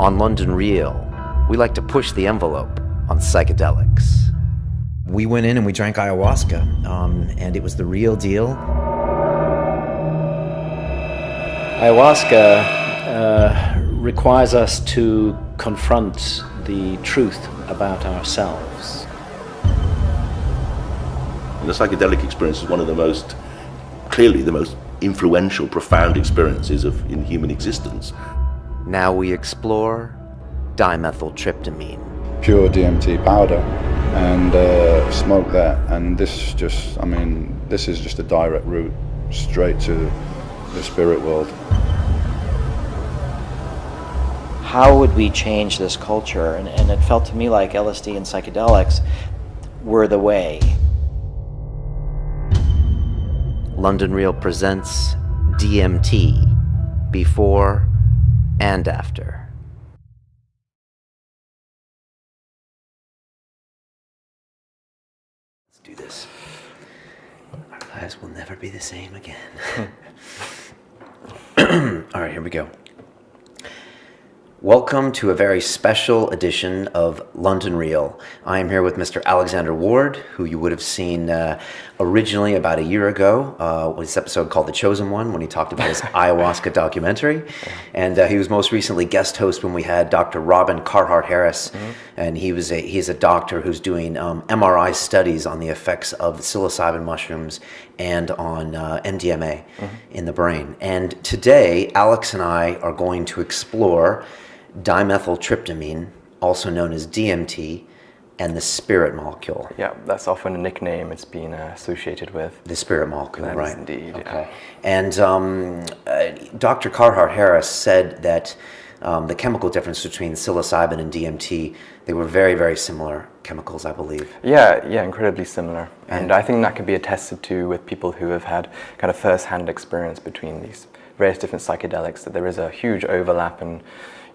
On London Real, we like to push the envelope on psychedelics. We went in and we drank ayahuasca, and it was the real deal. Ayahuasca requires us to confront the truth about ourselves. And the psychedelic experience is one of the most, clearly the most influential, profound experiences in human existence. Now we explore dimethyltryptamine. Pure DMT powder, and smoke that, and this is just a direct route straight to the spirit world. How would we change this culture? And it felt to me like LSD and psychedelics were the way. London Real presents DMT, before and after. Let's do this. Our lives will never be the same again. All right, here we go. Welcome to a very special edition of London Real. I am here with Mr. Alexander Ward, who you would have seen originally about a year ago, with this episode called The Chosen One, when he talked about his ayahuasca documentary. And he was most recently guest host when we had Dr. Robin Carhart-Harris, and he's a doctor who's doing MRI studies on the effects of psilocybin mushrooms and on MDMA in the brain. And today, Alex and I are going to explore dimethyltryptamine, also known as DMT, and the spirit molecule. Yeah, that's often a nickname it's been associated with. The spirit molecule, That right? is indeed. Okay. And Dr. Carhart-Harris said that the chemical difference between psilocybin and DMT, they were very, very similar chemicals, I believe. Yeah, incredibly similar. And I think that can be attested to with people who have had kind of first-hand experience between these various different psychedelics, that there is a huge overlap, and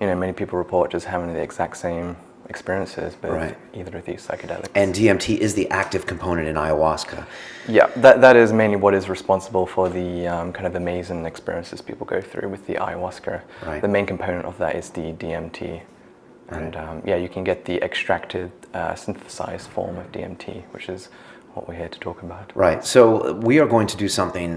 many people report just having the exact same experiences with either of these psychedelics. And DMT is the active component in ayahuasca. Yeah, that is mainly what is responsible for the kind of amazing experiences people go through with the ayahuasca. Right. The main component of that is the DMT. And you can get the extracted, synthesized form of DMT, which is what we're here to talk about. Right. So we are going to do something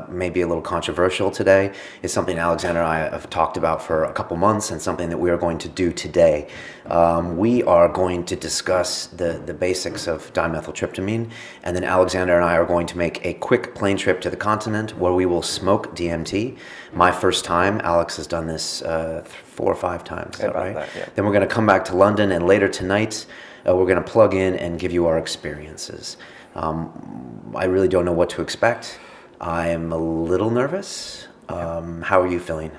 maybe a little controversial today. It's something Alexander and I have talked about for a couple months, and something that we are going to do today. We are going to discuss the basics of dimethyltryptamine, and then Alexander and I are going to make a quick plane trip to the continent where we will smoke DMT. My first time. Alex has done this 4 or 5 times. Is that right? That, yeah. Then we're going to come back to London, and later tonight we're going to plug in and give you our experiences. I really don't know what to expect. I'm a little nervous. How are you feeling?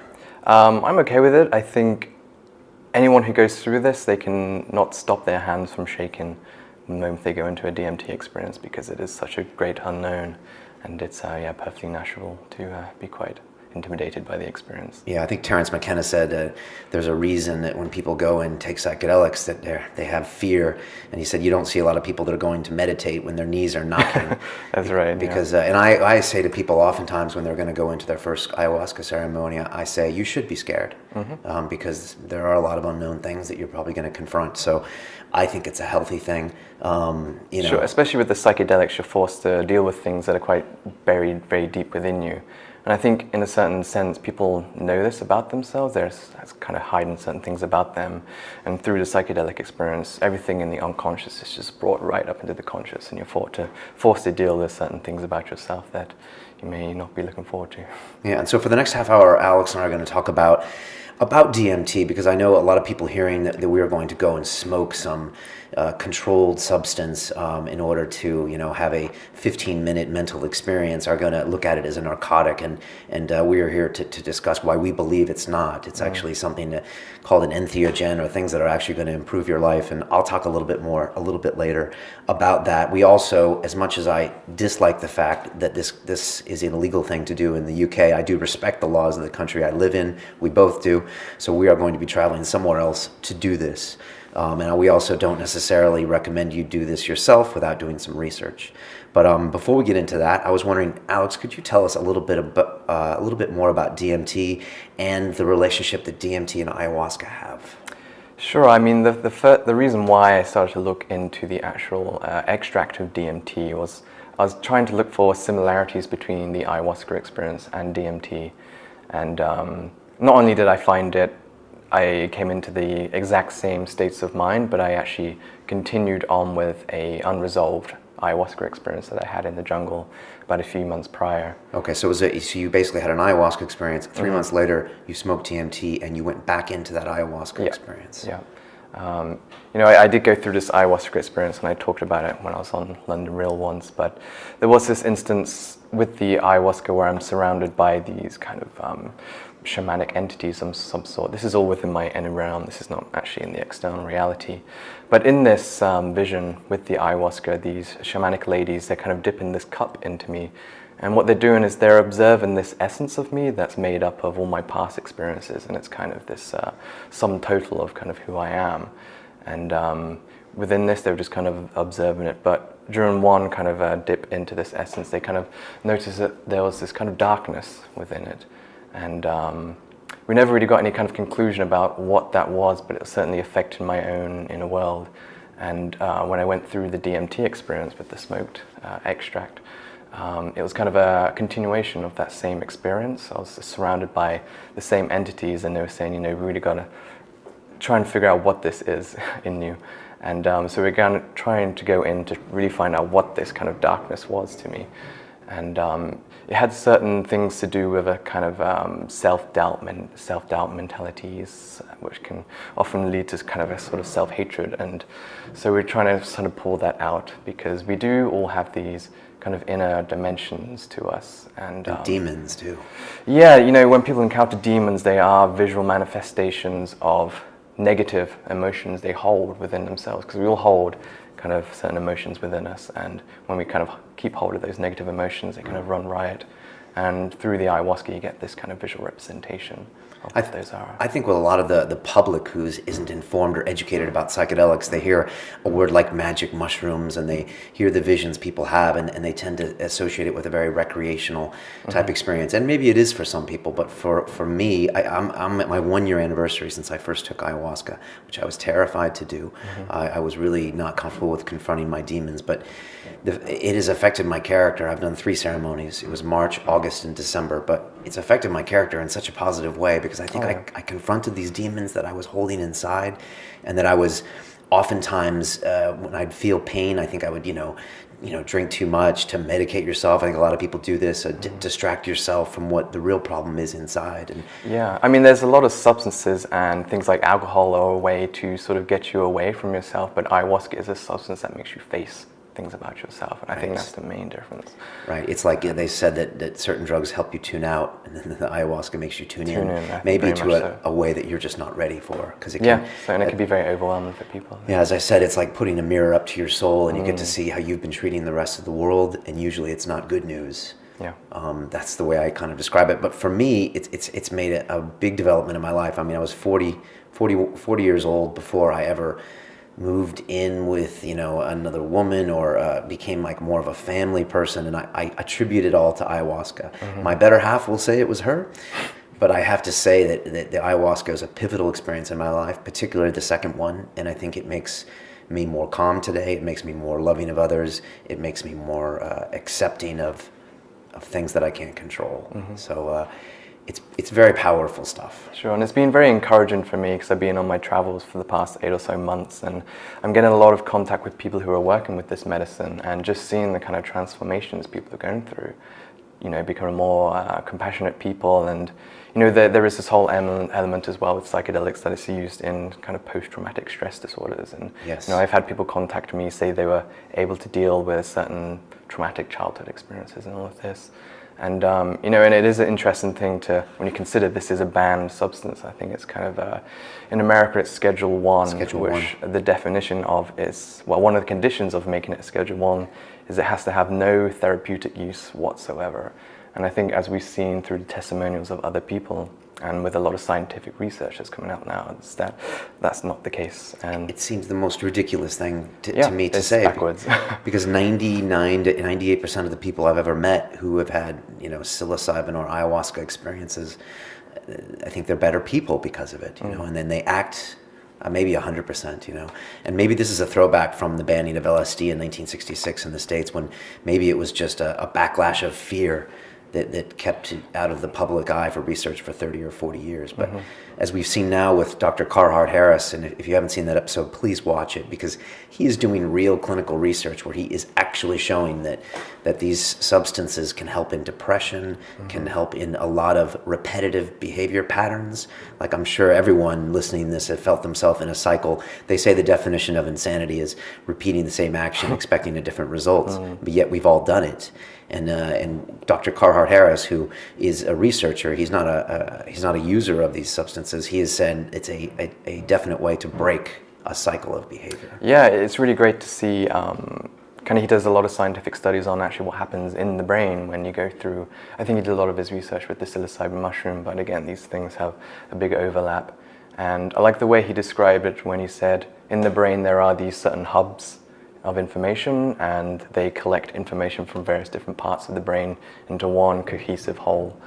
I'm okay with it. I think anyone who goes through this, they can not stop their hands from shaking the moment they go into a DMT experience, because it is such a great unknown, and it's perfectly natural to be quite intimidated by the experience. Yeah, I think Terence McKenna said there's a reason that when people go and take psychedelics that they have fear, and he said you don't see a lot of people that are going to meditate when their knees are knocking. That's right. Because and I say to people oftentimes when they're going to go into their first ayahuasca ceremony, I say you should be scared, because there are a lot of unknown things that you're probably going to confront. So I think it's a healthy thing. Sure, especially with the psychedelics, you're forced to deal with things that are quite buried very deep within you. And I think in a certain sense, people know this about themselves. They're kind of hiding certain things about them. And through the psychedelic experience, everything in the unconscious is just brought right up into the conscious, and you're forced to deal with certain things about yourself that you may not be looking forward to. Yeah, and so for the next half hour, Alex and I are going to talk about DMT, because I know a lot of people hearing that we are going to go and smoke some controlled substance in order to have a 15-minute mental experience are going to look at it as a narcotic, and we are here to discuss why we believe it's not. It's actually something called an entheogen, or things that are actually going to improve your life, and I'll talk a little bit later about that. We also, as much as I dislike the fact that this is an illegal thing to do in the UK, I do respect the laws of the country I live in. We both do. So we are going to be traveling somewhere else to do this. And we also don't necessarily recommend you do this yourself without doing some research. But before we get into that, I was wondering, Alex, could you tell us a little bit more about DMT and the relationship that DMT and ayahuasca have? Sure. I mean, the reason why I started to look into the actual extract of DMT was I was trying to look for similarities between the ayahuasca experience and DMT. And not only did I find it, I came into the exact same states of mind, but I actually continued on with a unresolved ayahuasca experience that I had in the jungle about a few months prior. Okay, so so you basically had an ayahuasca experience. 3 months later, you smoked DMT, and you went back into that ayahuasca experience. Yeah. You know, I did go through this ayahuasca experience, and I talked about it when I was on London Real once, but there was this instance with the ayahuasca where I'm surrounded by these kind of shamanic entities of some sort. This is all within my inner realm. This is not actually in the external reality. But in this vision with the ayahuasca, these shamanic ladies, they're kind of dipping this cup into me. And what they're doing is they're observing this essence of me that's made up of all my past experiences. And it's kind of this sum total of kind of who I am. And within this, they were just kind of observing it. But during one kind of dip into this essence, they kind of noticed that there was this kind of darkness within it. And we never really got any kind of conclusion about what that was, but it certainly affected my own inner world. And when I went through the DMT experience with the smoked extract, it was kind of a continuation of that same experience. I was surrounded by the same entities, and they were saying, you know, we really got to try and figure out what this is in you. And so we're kind of trying to go in to really find out what this kind of darkness was to me. And it had certain things to do with a kind of self-doubt mentalities, which can often lead to kind of a sort of self-hatred. And so we're trying to sort of pull that out, because we do all have these kind of inner dimensions to us. And demons too. Yeah, you know, when people encounter demons, they are visual manifestations of negative emotions they hold within themselves, because we all hold kind of certain emotions within us, and when we kind of keep hold of those negative emotions, they kind of run riot. And through the ayahuasca, you get this kind of visual representation of what those are. I think with a lot of the public who isn't informed or educated about psychedelics, they hear a word like magic mushrooms, and they hear the visions people have, and they tend to associate it with a very recreational type experience. And maybe it is for some people, but for me, I'm at my 1 year anniversary since I first took ayahuasca, which I was terrified to do. I was really not comfortable with confronting my demons, but it has affected my character. I've done 3 ceremonies. It was March, August, and December, but it's affected my character in such a positive way, because I think I confronted these demons that I was holding inside, and that I was oftentimes, when I'd feel pain, I think I would, you know, drink too much to medicate yourself. I think a lot of people do this, distract yourself from what the real problem is inside. And yeah, I mean, there's a lot of substances and things like alcohol are a way to sort of get you away from yourself, but ayahuasca is a substance that makes you face things about yourself, and I think that's the main difference. Right. It's like they said that certain drugs help you tune out, and then the ayahuasca makes you tune in maybe to a way that you're just not ready for. Because and it can be very overwhelming for people. Yeah, as I said, it's like putting a mirror up to your soul, and you get to see how you've been treating the rest of the world, and usually it's not good news. Yeah. That's the way I kind of describe it. But for me, it's made a big development in my life. I mean, I was 40 years old before I ever moved in with, you know, another woman, or became like more of a family person, and I attribute it all to ayahuasca. My better half will say it was her, but I have to say that the ayahuasca is a pivotal experience in my life, particularly the second one, and I think it makes me more calm today. It makes me more loving of others. It makes me more accepting of things that I can't control. So it's very powerful stuff. Sure, and it's been very encouraging for me, because I've been on my travels for the past 8 or so months, and I'm getting a lot of contact with people who are working with this medicine, and just seeing the kind of transformations people are going through, you know, becoming more compassionate people. And you know, there is this whole element as well with psychedelics that is used in kind of post-traumatic stress disorders. And you know, I've had people contact me, say they were able to deal with certain traumatic childhood experiences and all of this. And you know, and it is an interesting thing to, when you consider this is a banned substance. I think it's kind of in America it's Schedule 1, which the definition of is, well, one of the conditions of making it Schedule 1 is it has to have no therapeutic use whatsoever. And I think, as we've seen through the testimonials of other people And with a lot of scientific research that's coming out now, that's not the case. And it seems the most ridiculous thing to me to say. Backwards. Because 99 to 98% of the people I've ever met who have had, psilocybin or ayahuasca experiences, I think they're better people because of it, and then they act maybe 100%, and maybe this is a throwback from the banning of LSD in 1966 in the States, when maybe it was just a backlash of fear that kept it out of the public eye for research for 30 or 40 years. But as we've seen now with Dr. Carhart Harris, and if you haven't seen that episode, please watch it, because he is doing real clinical research where he is actually showing that these substances can help in depression, can help in a lot of repetitive behavior patterns. Like, I'm sure everyone listening to this have felt themselves in a cycle. They say the definition of insanity is repeating the same action, expecting a different result, but yet we've all done it. And Dr. Carhart Harris, who is a researcher, he's not a user of these substances. He has said it's a definite way to break a cycle of behavior. Yeah, it's really great to see. He does a lot of scientific studies on actually what happens in the brain when you go through. I think he did a lot of his research with the psilocybin mushroom, but again, these things have a big overlap. And I like the way he described it when he said, in the brain there are these certain hubs of information, and they collect information from various different parts of the brain into one cohesive whole.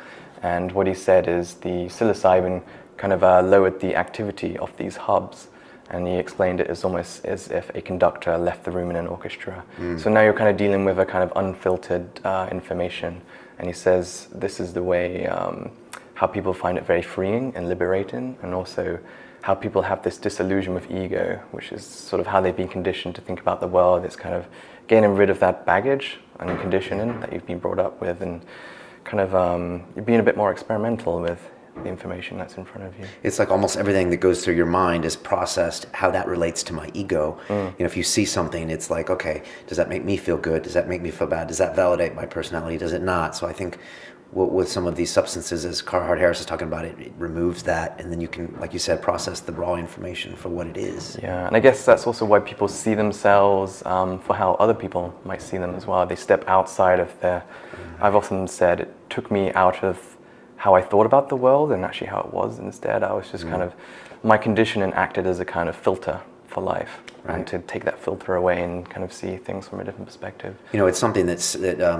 And what he said is the psilocybin kind of lowered the activity of these hubs, and he explained it as almost as if a conductor left the room in an orchestra. So now you're kind of dealing with a kind of unfiltered information, and he says this is the way how people find it very freeing and liberating, and also how people have this disillusion with ego, which is sort of how they've been conditioned to think about the world. It's kind of getting rid of that baggage and conditioning that you've been brought up with, and kind of you're being a bit more experimental with the information that's in front of you. It's like almost everything that goes through your mind is processed, how that relates to my ego. If you see something, it's like, okay, does that make me feel good? Does that make me feel bad? Does that validate my personality? Does it not? So I think with some of these substances, as Carhart Harris is talking about, it removes that, and then you can, like you said, process the raw information for what it is. Yeah, and I guess that's also why people see themselves for how other people might see them as well. They step outside of their... I've often said it took me out of how I thought about the world and actually how it was instead. I was just kind of... My conditioning acted as a kind of filter for life, and to take that filter away and kind of see things from a different perspective. It's something that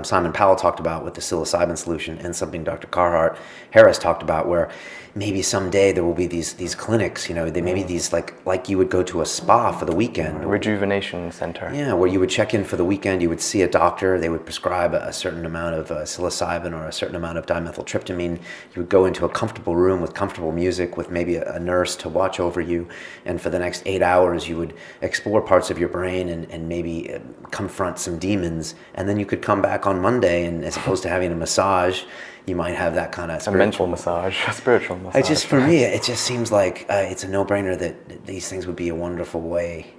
Simon Powell talked about with the psilocybin solution, and something Dr. Carhart Harris talked about, where maybe someday there will be these clinics, they maybe these like you would go to a spa for the weekend. A rejuvenation center. Yeah, where you would check in for the weekend, you would see a doctor, they would prescribe a certain amount of psilocybin or a certain amount of dimethyltryptamine. You would go into a comfortable room with comfortable music with maybe a nurse to watch over you, and for the next 8 hours you would explore parts of your brain and maybe confront some demons, and then you could come back on Monday, and as opposed to having a massage, you might have that kind of a mental massage, a spiritual massage. For me, it just seems like it's a no-brainer that these things would be a wonderful way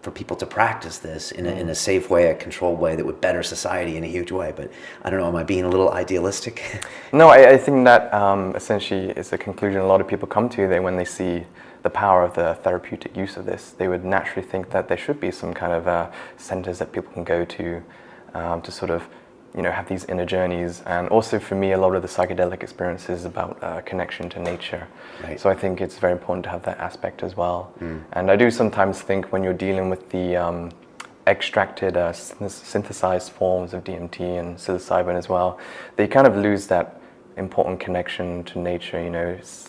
for people to practice this in a safe way, a controlled way that would better society in a huge way. But I don't know, am I being a little idealistic? No, I think that essentially is a conclusion a lot of people come to when they see the power of the therapeutic use of this. They would naturally think that there should be some kind of centers that people can go to sort of have these inner journeys. And also for me, a lot of the psychedelic experience is about connection to nature. Right. So I think it's very important to have that aspect as well. And I do sometimes think when you're dealing with the extracted, synthesized forms of DMT and psilocybin as well, they kind of lose that important connection to nature.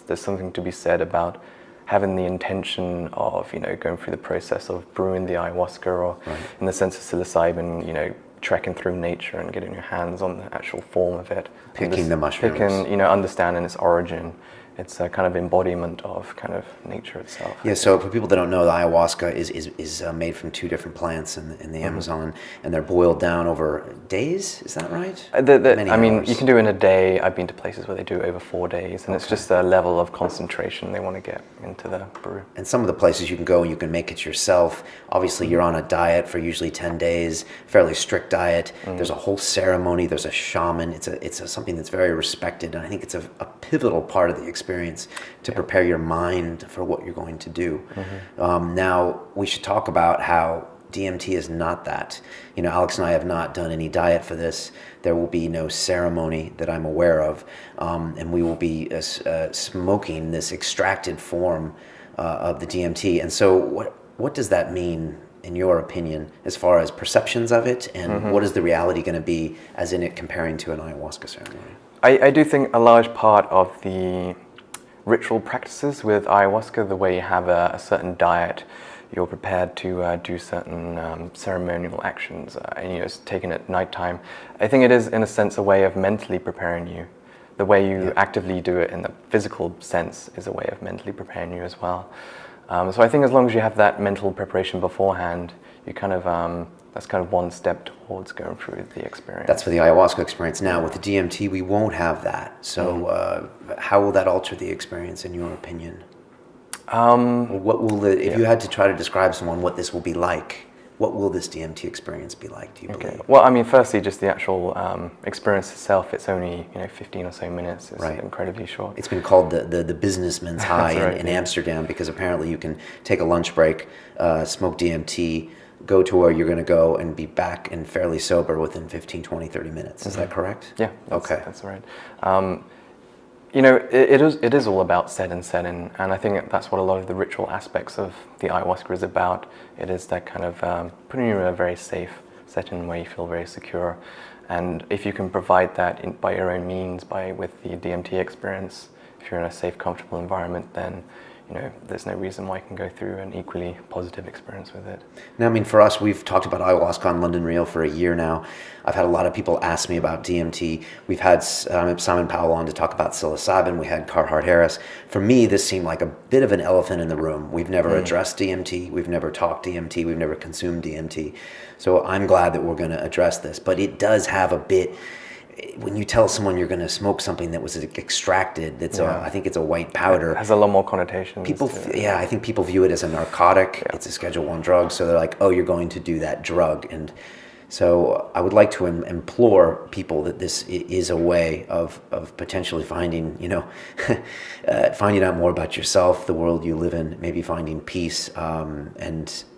There's something to be said about having the intention of, going through the process of brewing the ayahuasca, or in the sense of psilocybin, trekking through nature and getting your hands on the actual form of it. Picking the mushrooms. Understanding its origin. It's a kind of embodiment of kind of nature itself. Yeah, so for people that don't know, the ayahuasca is made from 2 different plants in the Amazon, and they're boiled down over days, is that right? You can do it in a day. I've been to places where they do it over 4 days, and it's just a level of concentration they want to get into the brew. And some of the places you can go, you can make it yourself. Obviously, you're on a diet for usually 10 days, fairly strict diet. There's a whole ceremony, there's a shaman. It's something that's very respected, and I think it's a pivotal part of the experience to prepare your mind for what you're going to do. Now, we should talk about how DMT is not that. You know, Alex and I have not done any diet for this. There will be no ceremony that I'm aware of, and we will be smoking this extracted form of the DMT. And so, what does that mean, in your opinion, as far as perceptions of it, and what is the reality going to be, as in it comparing to an ayahuasca ceremony? I do think a large part of the ritual practices with ayahuasca, the way you have a certain diet, you're prepared to do certain ceremonial actions, and it's taken at nighttime. I think it is, in a sense, a way of mentally preparing you. The way you actively do it in the physical sense is a way of mentally preparing you as well. So I think as long as you have that mental preparation beforehand, you kind of that's kind of one step towards going through the experience. That's for the ayahuasca experience. Now, with the DMT, we won't have that. So how will that alter the experience, in your opinion? What will if you had to try to describe someone what this will be like, what will this DMT experience be like, do you believe? Well, I mean, firstly, just the actual experience itself, it's only 15 or so minutes. It's incredibly short. It's been called the businessman's high in Amsterdam, because apparently you can take a lunch break, smoke DMT, go to where you're going to go, and be back and fairly sober within 15, 20, 30 minutes. Is that correct? Yeah, that's right. It is all about set and setting, and I think that's what a lot of the ritual aspects of the ayahuasca is about. It is that kind of putting you in a very safe setting where you feel very secure, and if you can provide that by your own means, with the DMT experience, if you're in a safe, comfortable environment, then there's no reason why you can go through an equally positive experience with it. Now, I mean, for us, we've talked about ayahuasca on London Real for a year now. I've had a lot of people ask me about DMT. We've had Simon Powell on to talk about psilocybin. We had Carhart Harris. For me, this seemed like a bit of an elephant in the room. We've never addressed DMT. We've never talked DMT. We've never consumed DMT. So I'm glad that we're going to address this. But it does have a bit... When you tell someone you're going to smoke something that was extracted, I think it's a white powder. It has a lot more connotations. I think people view it as a narcotic. It's a Schedule I drug, so they're like, oh, you're going to do that drug. And so I would like to implore people that this is a way of potentially finding, finding out more about yourself, the world you live in, maybe finding peace,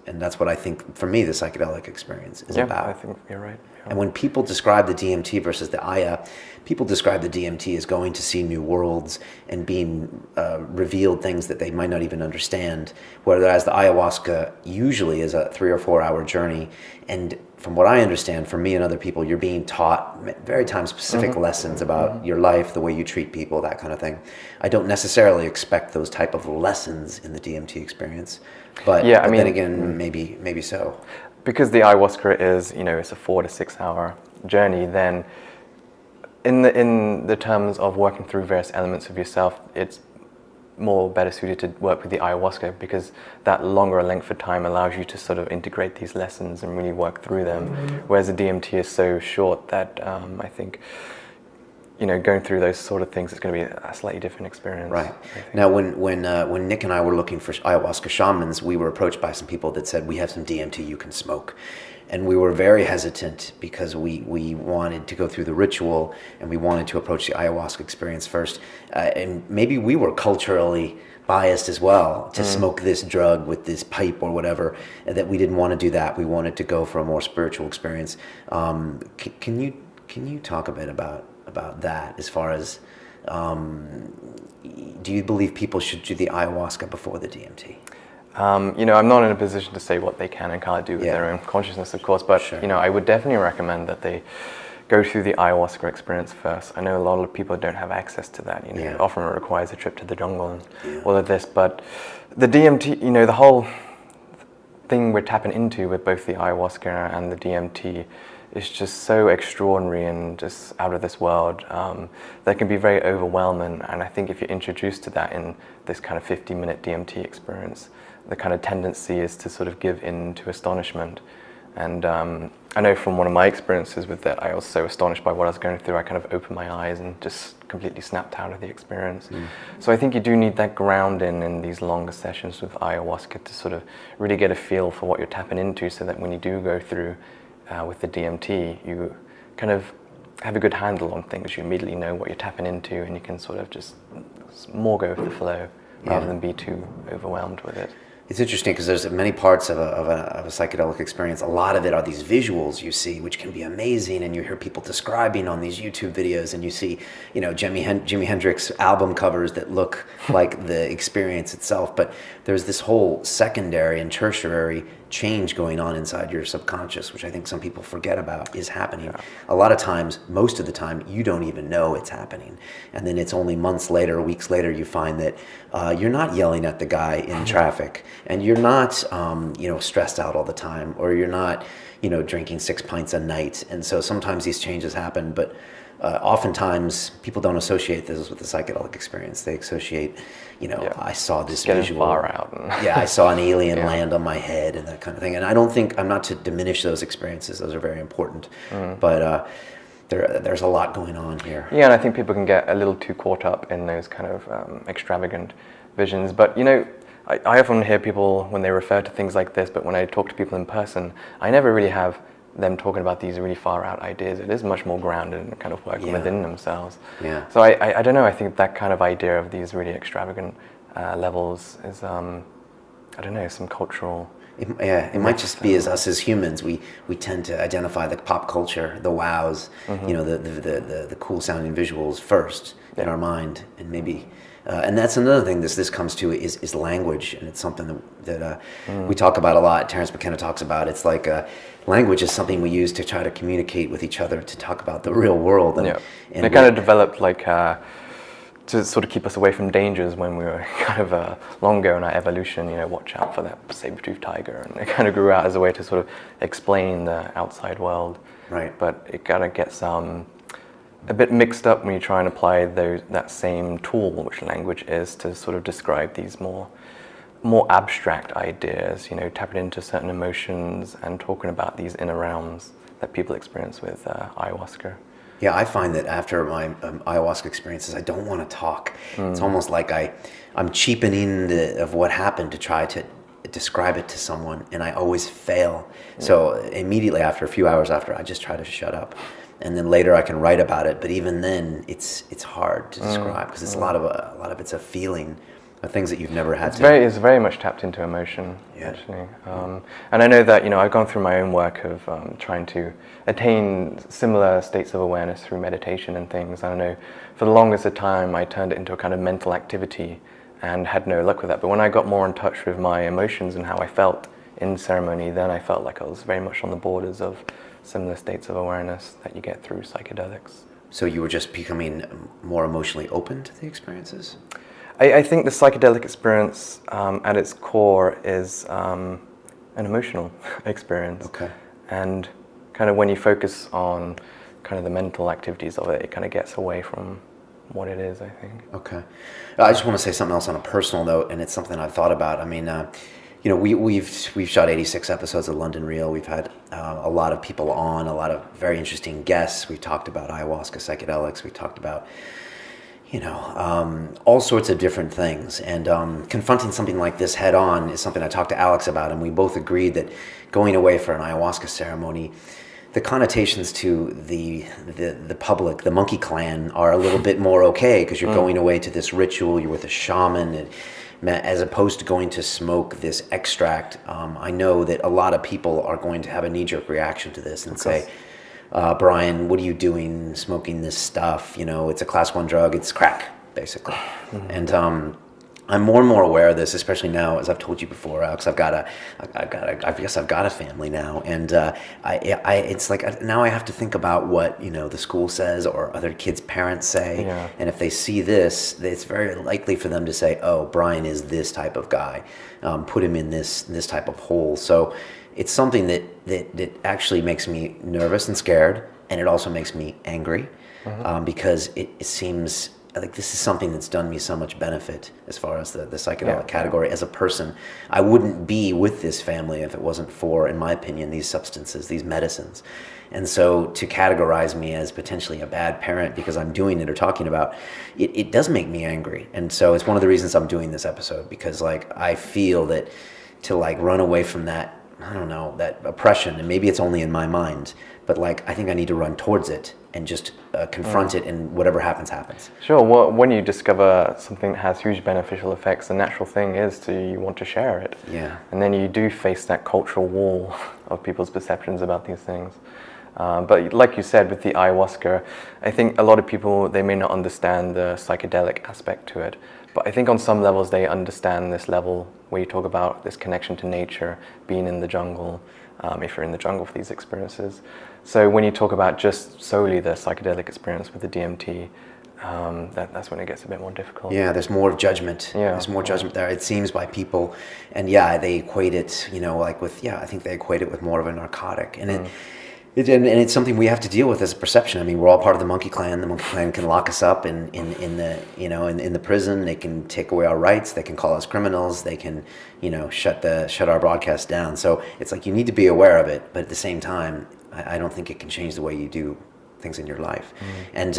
and that's what I think, for me, the psychedelic experience is about. I think you're right. And when people describe the DMT versus the Aya, people describe the DMT as going to see new worlds and being revealed things that they might not even understand, whereas the ayahuasca usually is a 3 or 4 hour journey. And from what I understand, for me and other people, you're being taught very time-specific lessons about your life, the way you treat people, that kind of thing. I don't necessarily expect those type of lessons in the DMT experience, but then again, maybe so. Because the ayahuasca is, it's a 4 to 6 hour journey, then in the terms of working through various elements of yourself, it's better suited to work with the ayahuasca, because that longer length of time allows you to sort of integrate these lessons and really work through them, whereas the DMT is so short that I think going through those sort of things is going to be a slightly different experience. Right. Now, when Nick and I were looking for ayahuasca shamans, we were approached by some people that said, we have some DMT you can smoke. And we were very hesitant, because we wanted to go through the ritual, and we wanted to approach the ayahuasca experience first. And maybe we were culturally biased as well to smoke this drug with this pipe or whatever, that we didn't want to do that. We wanted to go for a more spiritual experience. Can you talk a bit about that, as far as do you believe people should do the ayahuasca before the DMT? I'm not in a position to say what they can and can't do with their own consciousness, of course, but I would definitely recommend that they go through the ayahuasca experience first. I know a lot of people don't have access to that. Often it requires a trip to the jungle and all of this, but the DMT, the whole thing we're tapping into with both the ayahuasca and the DMT is just so extraordinary and just out of this world. That can be very overwhelming, and I think if you're introduced to that in this kind of 50-minute DMT experience, the kind of tendency is to sort of give in to astonishment. And I know from one of my experiences with that, I was so astonished by what I was going through, I kind of opened my eyes and just completely snapped out of the experience. So I think you do need that grounding in these longer sessions with ayahuasca to sort of really get a feel for what you're tapping into, so that when you do go through with the DMT, you kind of have a good handle on things. You immediately know what you're tapping into, and you can sort of just more go with the flow rather than be too overwhelmed with it. It's interesting because there's many parts of a psychedelic experience. A lot of it are these visuals you see, which can be amazing, and you hear people describing on these YouTube videos, and you see, Jimi Hendrix album covers that look like the experience itself. But there's this whole secondary and tertiary change going on inside your subconscious, which I think some people forget about is happening. Yeah. A lot of times, most of the time, you don't even know it's happening. And then it's only months later, weeks later, you find that you're not yelling at the guy in traffic, and you're not, stressed out all the time, or you're not, drinking 6 pints a night. And so sometimes these changes happen, but oftentimes people don't associate this with the psychedelic experience. They associate, I saw this visual. Far out. Yeah, I saw an alien land on my head and that kind of thing. And I'm not to diminish those experiences. Those are very important. But there's a lot going on here. Yeah, and I think people can get a little too caught up in those kind of extravagant visions. But, I often hear people when they refer to things like this, but when I talk to people in person, I never really have them talking about these really far out ideas. It is much more grounded and kind of working within themselves. Yeah. So I don't know, I think that kind of idea of these really extravagant levels is, some cultural... It might just be as us as humans, we tend to identify the pop culture, the wows, the cool sounding visuals first in our mind, and maybe... and that's another thing this comes to is language, and it's something that we talk about a lot. Terence McKenna talks about. It's like language is something we use to try to communicate with each other, to talk about the real world. And it kind of developed to sort of keep us away from dangers when we were kind of long ago in our evolution. Watch out for that saber-toothed tiger, and it kind of grew out as a way to sort of explain the outside world. Right. But it kind of gets a bit mixed up when you try and apply that same tool, which language is, to sort of describe these more abstract ideas, tapping into certain emotions and talking about these inner realms that people experience with ayahuasca. Yeah, I find that after my ayahuasca experiences, I don't want to talk. It's almost like I'm cheapening of what happened to try to describe it to someone, and I always fail. So immediately after, a few hours after, I just try to shut up. And then later I can write about it, but even then it's hard to describe, because it's a lot of it's a feeling, of things that you've never had It's very much tapped into emotion, actually. And I know that I've gone through my own work of trying to attain similar states of awareness through meditation and things. I know for the longest time I turned it into a kind of mental activity and had no luck with that. But when I got more in touch with my emotions and how I felt in ceremony, then I felt like I was very much on the borders of similar states of awareness that you get through psychedelics. So you were just becoming more emotionally open to the experiences? I think the psychedelic experience at its core is an emotional experience. Okay. And kind of when you focus on kind of the mental activities of it, it kind of gets away from what it is, I think. Okay. I just want to say something else on a personal note, and it's something I've thought about. I mean, we've shot 86 episodes of London Real. We've had a lot of people on, a lot of very interesting guests. We've talked about ayahuasca, psychedelics. We talked about, all sorts of different things. And confronting something like this head on is something I talked to Alex about, and we both agreed that going away for an ayahuasca ceremony, the connotations to the public, the monkey clan, are a little bit more okay, because you're going away to this ritual, you're with a shaman, and as opposed to going to smoke this extract. I know that a lot of people are going to have a knee-jerk reaction to this and say, Brian, what are you doing smoking this stuff? It's a class 1 drug, it's crack, basically. And I'm more and more aware of this, especially now, as I've told you before, Alex. I guess I've got a family now, and it's like now I have to think about what the school says or other kids' parents say, and if they see this, it's very likely for them to say, "Oh, Brian is this type of guy. Put him in this type of hole." So it's something that actually makes me nervous and scared, and it also makes me angry, because it seems like this is something that's done me so much benefit as far as the psychedelic category as a person. I wouldn't be with this family if it wasn't for, in my opinion, these substances, these medicines. And so to categorize me as potentially a bad parent because I'm doing it or talking about it, it does make me angry. And so it's one of the reasons I'm doing this episode, because I feel that to run away from that I don't know, that oppression, and maybe it's only in my mind, but like I think I need to run towards it and just confront it, and whatever happens, happens. Sure. Well, when you discover something that has huge beneficial effects, the natural thing is you want to share it. Yeah. And then you do face that cultural wall of people's perceptions about these things. But like you said, with the ayahuasca, I think a lot of people, they may not understand the psychedelic aspect to it. But I think on some levels they understand this level where you talk about this connection to nature, being in the jungle, if you're in the jungle for these experiences. So when you talk about just solely the psychedelic experience with the DMT, that's when it gets a bit more difficult. Yeah, there's more of judgment. Yeah. There's more judgment there, it seems, by people. And yeah, they equate it, like with, I think they equate it with more of a narcotic. And and it's something we have to deal with as a perception. I mean, we're all part of the monkey clan. The monkey clan can lock us up in the prison. They can take away our rights. They can call us criminals. They can, shut our broadcast down. So it's like you need to be aware of it, but at the same time, I don't think it can change the way you do things in your life. And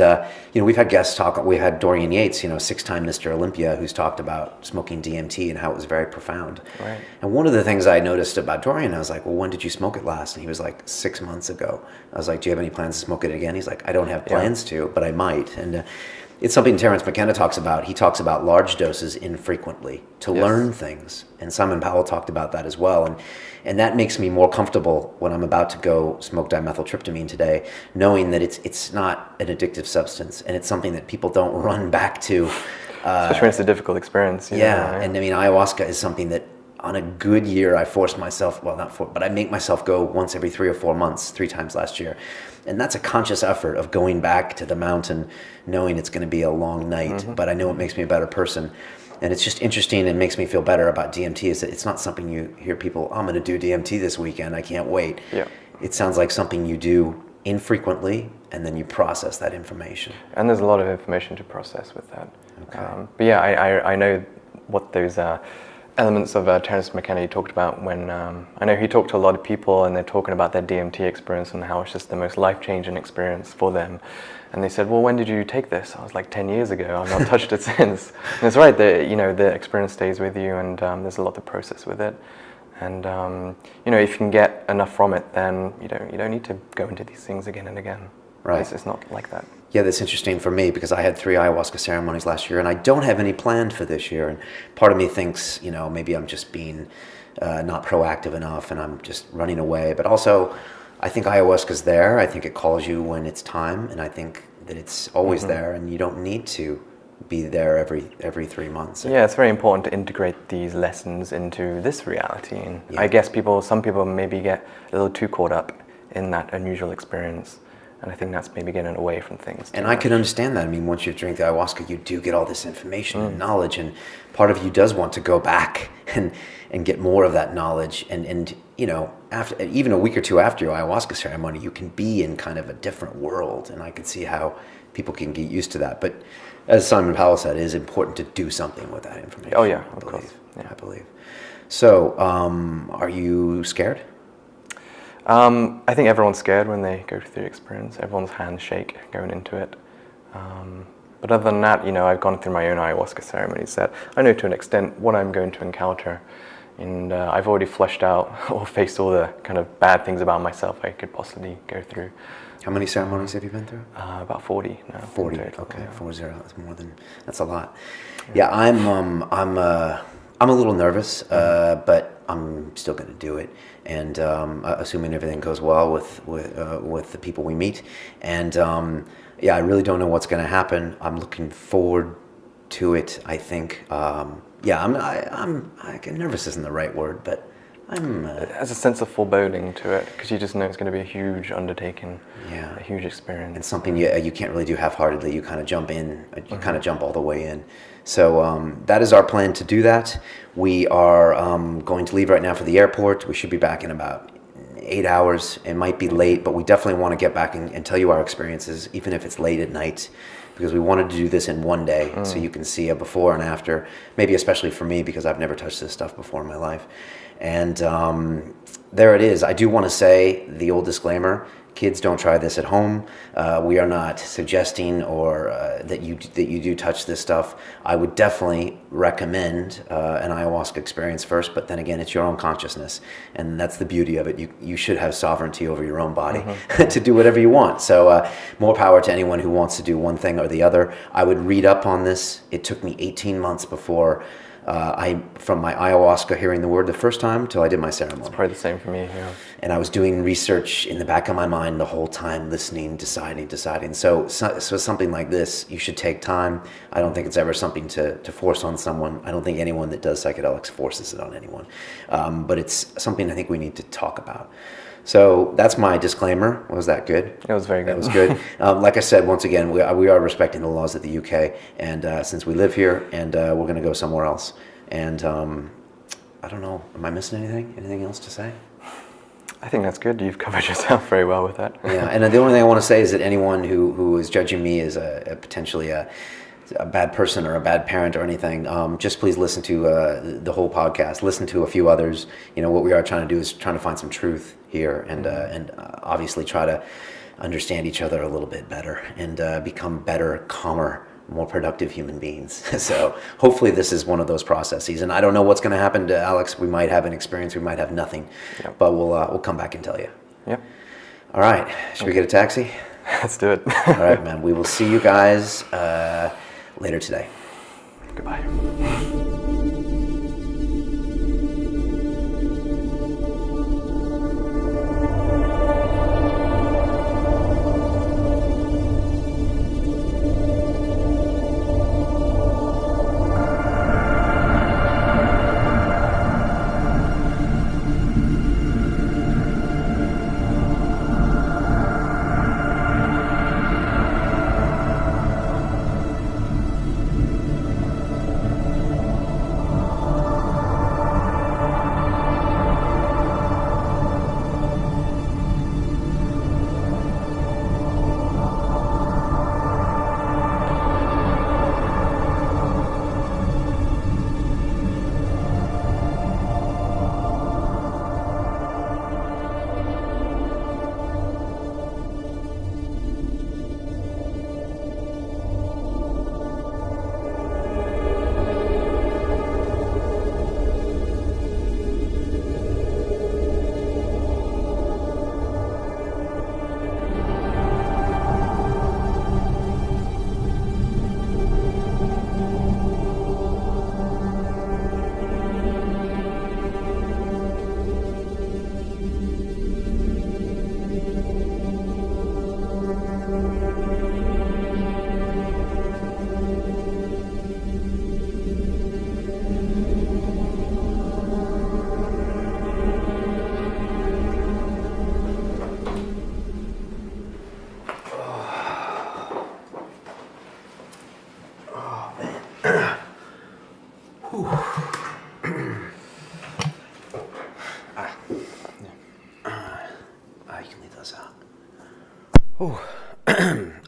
we've had guests talk. We had Dorian Yates, 6-time Mr. Olympia, who's talked about smoking DMT and how it was very profound. Right. And one of the things I noticed about Dorian, I was like, well, when did you smoke it last? And he was like, 6 months ago. I was like, do you have any plans to smoke it again? He's like, I don't have plans to, but I might. And it's something Terence McKenna talks about. He talks about large doses infrequently to learn things. And Simon Powell talked about that as well. And that makes me more comfortable when I'm about to go smoke dimethyltryptamine today, knowing that it's not an addictive substance, and it's something that people don't run back to. Especially when it's a difficult experience. Yeah, and I mean, ayahuasca is something that on a good year I force myself, but I make myself go once every 3 or 4 months, 3 times last year. And that's a conscious effort of going back to the mountain, knowing it's going to be a long night, but I know it makes me a better person. And it's just interesting and makes me feel better about DMT is that it's not something you hear people, I'm going to do DMT this weekend, I can't wait. Yeah. It sounds like something you do infrequently, and then you process that information. And there's a lot of information to process with that. Okay. But yeah, I know what those elements of Terence McKenna he talked about when, I know he talked to a lot of people and they're talking about their DMT experience and how it's just the most life-changing experience for them. And they said, well, when did you take this? I was like 10 years ago. I've not touched it since. And it's right, the experience stays with you, and there's a lot to process with it. And if you can get enough from it, then you don't need to go into these things again and again. Right. It's not like that. Yeah, that's interesting for me because I had 3 ayahuasca ceremonies last year, and I don't have any planned for this year. And part of me thinks, maybe I'm just being not proactive enough, and I'm just running away. But also, I think ayahuasca's there. I think it calls you when it's time, and I think that it's always there, and you don't need to be there every 3 months. Yeah, it's very important to integrate these lessons into this reality. And Yeah. I guess some people maybe get a little too caught up in that unusual experience. And I think that's maybe getting away from things. And I can understand that. I mean, once you drink the ayahuasca, you do get all this information and knowledge, and part of you does want to go back and get more of that knowledge. And after even a week or 2 after your ayahuasca ceremony, you can be in kind of a different world, and I can see how people can get used to that. But as Simon Powell said, it is important to do something with that information. Oh yeah, of course. Yeah. I believe. So, are you scared? I think everyone's scared when they go through the experience. Everyone's hands shake going into it. But other than that, I've gone through my own ayahuasca ceremonies that I know to an extent what I'm going to encounter. And I've already fleshed out or faced all the kind of bad things about myself I could possibly go through. How many ceremonies have you been through? About 40 now. 40. Total, Okay, yeah. 40. That's a lot. Yeah, I'm a little nervous, but I'm still going to do it. And assuming everything goes well with the people we meet, and I really don't know what's going to happen. I'm looking forward to it. I think. Nervous isn't the right word, but It has a sense of foreboding to it because you just know it's going to be a huge undertaking, Yeah. a huge experience. It's something you can't really do half-heartedly. You kind of jump in. You kind of jump all the way in. So that is our plan to do that. We are going to leave right now for the airport. We should be back in about 8 hours. It might be late, but we definitely want to get back and tell you our experiences, even if it's late at night, because we wanted to do this in one day so you can see a before and after, maybe especially for me because I've never touched this stuff before in my life. And there it is. I do want to say the old disclaimer, Kids, don't try this at home. We are not suggesting or that you do touch this stuff. I would definitely recommend an ayahuasca experience first, but then again, it's your own consciousness, and that's the beauty of it. You should have sovereignty over your own body to do whatever you want. So more power to anyone who wants to do one thing or the other. I would read up on this. It took me 18 months before from my ayahuasca, hearing the word the first time, till I did my ceremony. It's probably the same for me, yeah. And I was doing research in the back of my mind the whole time, listening, deciding. So something like this, you should take time. I don't think it's ever something to force on someone. I don't think anyone that does psychedelics forces it on anyone. But it's something I think we need to talk about. So that's my disclaimer. Was that good? It was very good. That was good. Like I said, once again, we are respecting the laws of the UK, and since we live here, and we're going to go somewhere else. And I don't know, am I missing anything? Anything else to say? I think that's good. You've covered yourself very well with that. Yeah, and the only thing I want to say is that anyone who is judging me as a potentially a bad person or a bad parent or anything, just please listen to the whole podcast. Listen to a few others. You know, what we are trying to do is trying to find some truth here, and obviously try to understand each other a little bit better and become better, calmer, more productive human beings. So hopefully this is one of those processes. And I don't know what's going to happen to Alex. We might have an experience. We might have nothing. Yep. But we'll come back and tell you. Yep. All right. Should we get a taxi? Let's do it. All right, man. We will see you guys later today. Goodbye.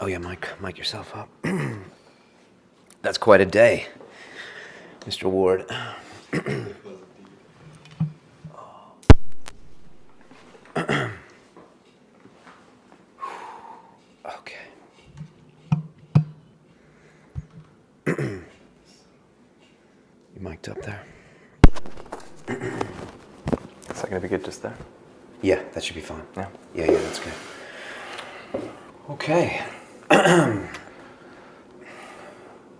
Oh yeah, mic yourself up. That's quite a day, Mr. Ward. Okay. You mic'd up there? Is that going to be good just there? Yeah, that should be fine. Yeah. Yeah, that's good. Okay.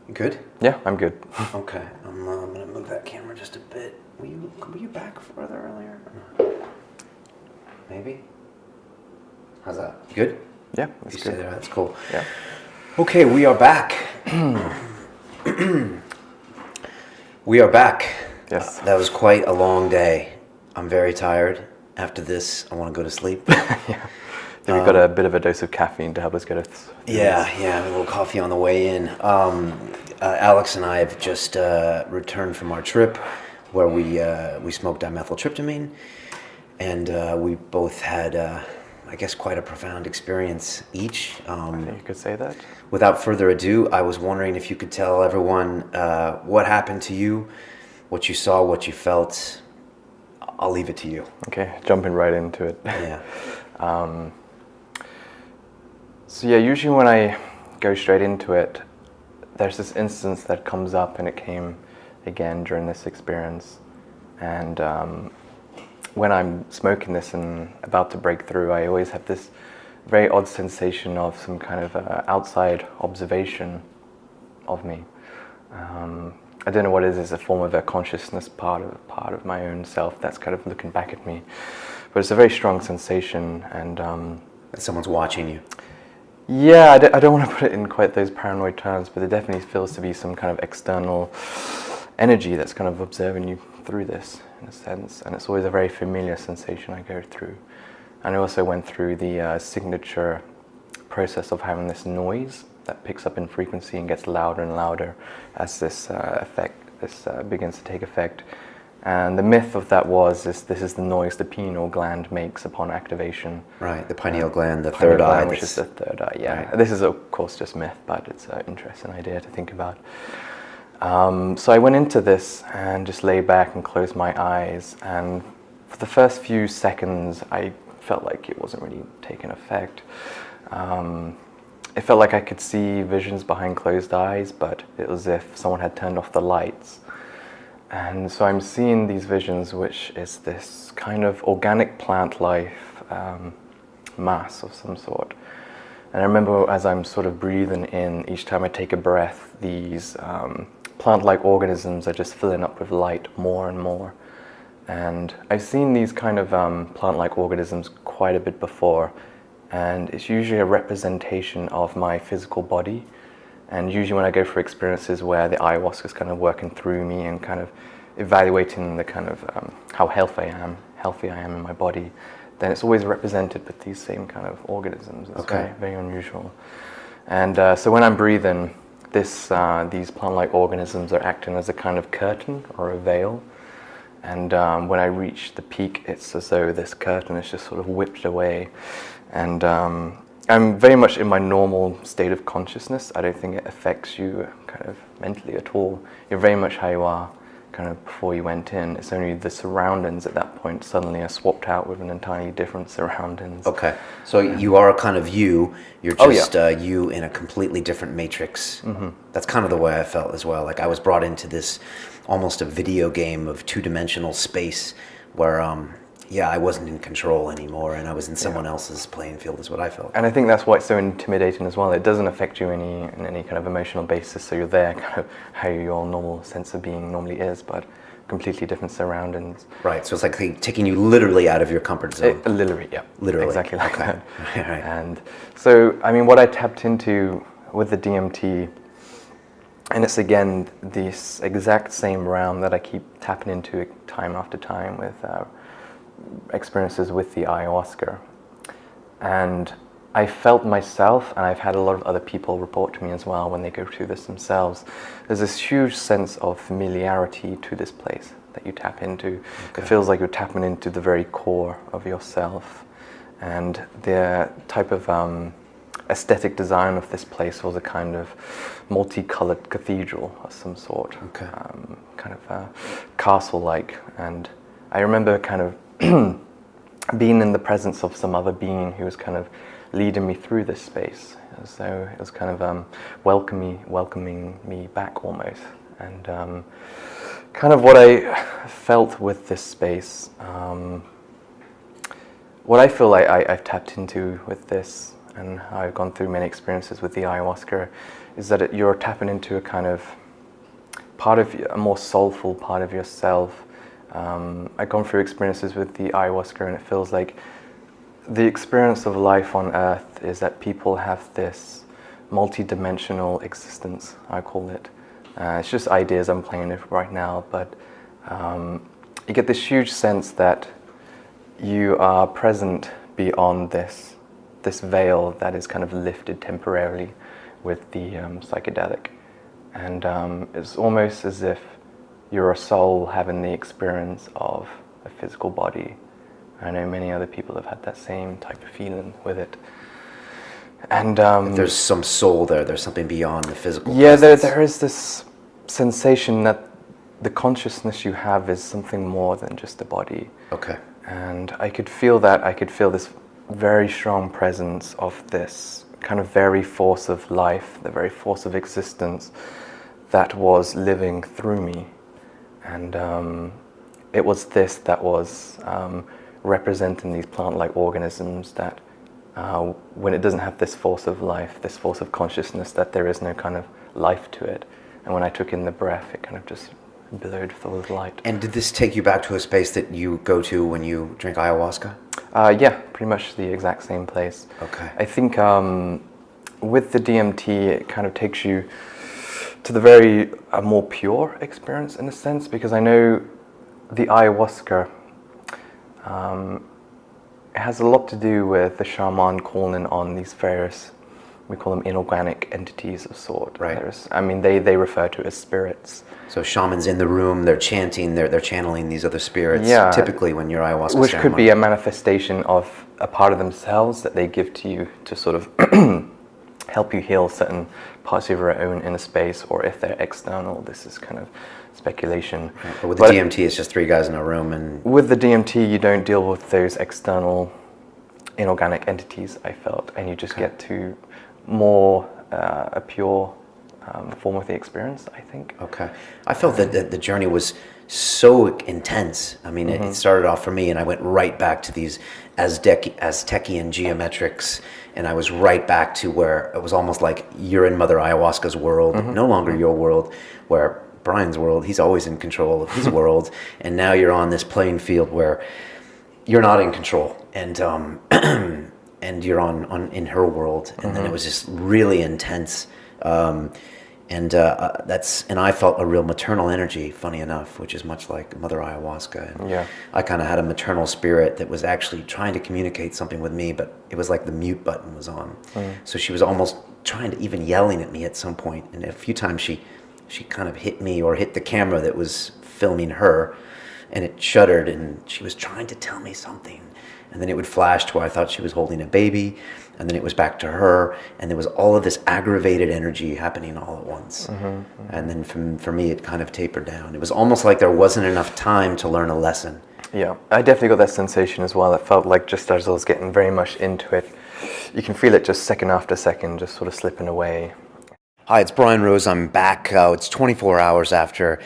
You good? Yeah, I'm good. Okay, I'm gonna move that camera just a bit. Were you back further earlier? Or not? Maybe. How's that? You good? Yeah, You that's stay good. there. That's cool. Yeah. Okay, we are back. We are back. Yes. That was quite a long day. I'm very tired. After this, I want to go to sleep. Yeah. We got a bit of a dose of caffeine to help us get it. Yeah, a little coffee on the way in. Alex and I have just returned from our trip where we smoked dimethyltryptamine, and we both had, I guess, quite a profound experience each. I think you could say that. Without further ado, I was wondering if you could tell everyone what happened to you, what you saw, what you felt. I'll leave it to you. Okay, jumping right into it. Yeah. So yeah, usually when I go straight into it, there's this instance that comes up, and it came again during this experience. And when I'm smoking this and about to break through, I always have this very odd sensation of some kind of outside observation of me. I don't know what it is. It's a form of a consciousness part of my own self that's kind of looking back at me. But it's a very strong sensation, and someone's watching you. Yeah, I don't want to put it in quite those paranoid terms, but there definitely feels to be some kind of external energy that's kind of observing you through this, in a sense. And it's always a very familiar sensation I go through. And I also went through the signature process of having this noise that picks up in frequency and gets louder and louder as this begins to take effect. And the myth of that was this is the noise the pineal gland makes upon activation. Right, the pineal gland, the Pineal third eye. gland, which is the third eye, yeah. Right. This is, of course, just myth, but it's an interesting idea to think about. So I went into this and just lay back and closed my eyes. And for the first few seconds, I felt like it wasn't really taking effect. It felt like I could see visions behind closed eyes, but it was as if someone had turned off the lights. And so I'm seeing these visions, which is this kind of organic plant life mass of some sort. And I remember as I'm sort of breathing in, each time I take a breath, these plant-like organisms are just filling up with light more and more. And I've seen these kind of plant-like organisms quite a bit before, and it's usually a representation of my physical body. And usually when I go for experiences where the ayahuasca is kind of working through me and kind of evaluating the kind of how healthy I am in my body, then it's always represented with these same kind of organisms. It's Okay. very unusual. And so when I'm breathing, these plant-like organisms are acting as a kind of curtain or a veil. And when I reach the peak, it's as though this curtain is just sort of whipped away. And I'm very much in my normal state of consciousness. I don't think it affects you kind of mentally at all. You're very much how you are kind of before you went in. It's only the surroundings at that point suddenly are swapped out with an entirely different surroundings. Okay, so you are kind of you. You're Oh, just yeah. you in a completely different matrix. That's kind of the way I felt as well. Like I was brought into this almost a video game of two-dimensional space where I wasn't in control anymore, and I was in someone else's playing field is what I felt. And I think that's why it's so intimidating as well. It doesn't affect you in any kind of emotional basis, so you're there kind of how your normal sense of being normally is, but completely different surroundings. Right, so it's like taking you literally out of your comfort zone. Literally, yeah. Literally. Exactly like Okay. that. Right. And so, I mean, what I tapped into with the DMT, and it's again this exact same realm that I keep tapping into time after time with experiences with the ayahuasca. And I felt myself, and I've had a lot of other people report to me as well when they go through this themselves, there's this huge sense of familiarity to this place that you tap into. Okay. It feels like you're tapping into the very core of yourself. And the type of aesthetic design of this place was a kind of multicolored cathedral of some sort. Okay. Kind of castle-like. And I remember kind of being in the presence of some other being who was kind of leading me through this space. So it was kind of welcoming me back almost. And kind of what I felt with this space, what I feel like I've tapped into with this, and I've gone through many experiences with the ayahuasca, is that you're tapping into a kind of part of a more soulful part of yourself. I've gone through experiences with the ayahuasca, and it feels like the experience of life on Earth is that people have this multi-dimensional existence, I call it. It's just ideas I'm playing with right now, but you get this huge sense that you are present beyond this veil that is kind of lifted temporarily with the psychedelic. And it's almost as if you're a soul having the experience of a physical body. I know many other people have had that same type of feeling with it. And There's some soul there. There's something beyond the physical. yeah, presence. there is this sensation that the consciousness you have is something more than just a body. Okay. And I could feel that. I could feel this very strong presence of this kind of very force of life, the very force of existence that was living through me. And it was this that was representing these plant-like organisms that when it doesn't have this force of life, this force of consciousness, that there is no kind of life to it. And when I took in the breath, it kind of just blurred full of light. And did this take you back to a space that you go to when you drink ayahuasca? Yeah, pretty much the exact same place. Okay. I think with the DMT, it kind of takes you to the very more pure experience in a sense, because I know the ayahuasca, it has a lot to do with the shaman calling on these various, we call them inorganic entities of sort. Right. I mean, they refer to as spirits. So shamans in the room, they're chanting, they're channeling these other spirits, Yeah. typically when you're ayahuasca Which ceremony. could be a manifestation of a part of themselves that they give to you to sort of help you heal certain parts of your own inner space, or if they're external, this is kind of speculation. But with the DMT, it's just three guys in a room, and with the DMT, you don't deal with those external inorganic entities, I felt, and you just get to more a pure form of the experience, I think. okay. I felt that the journey was so intense. I mean, it started off for me, and I went right back to these Aztecian geometrics, and I was right back to where it was almost like you're in Mother Ayahuasca's world, no longer your world, where Brian's world, he's always in control of his world, and now you're on this playing field where you're not in control, and and you're on in her world, and then it was just really intense. And I felt a real maternal energy, funny enough, which is much like Mother Ayahuasca. And Yeah. I kind of had a maternal spirit that was actually trying to communicate something with me, but it was like the mute button was on. So she was almost trying to, even yelling at me at some point. And a few times she kind of hit me or hit the camera that was filming her, and it shuddered, and she was trying to tell me something. And then it would flash to where I thought she was holding a baby, and then it was back to her, and there was all of this aggravated energy happening all at once. And then for me, it kind of tapered down. It was almost like there wasn't enough time to learn a lesson. Yeah, I definitely got that sensation as well. It felt like just as I was getting very much into it, you can feel it just second after second, just sort of slipping away. Hi, it's Brian Rose. I'm back. It's 24 hours after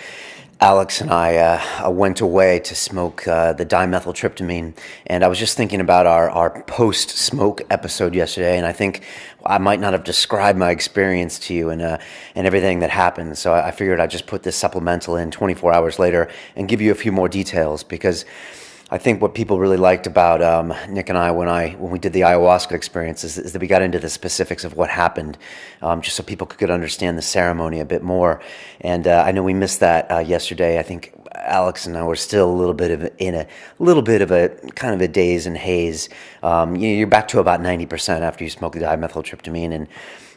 Alex and I went away to smoke the dimethyltryptamine, and I was just thinking about our post-smoke episode yesterday, and I think I might not have described my experience to you and everything that happened, so I figured I'd just put this supplemental in 24 hours later and give you a few more details, because I think what people really liked about Nick and I when we did the ayahuasca experience is that we got into the specifics of what happened, just so people could understand the ceremony a bit more. And I know we missed that yesterday. I think Alex and I were still a little bit of a kind of a daze and haze. You're back to about 90% after you smoke the dimethyltryptamine,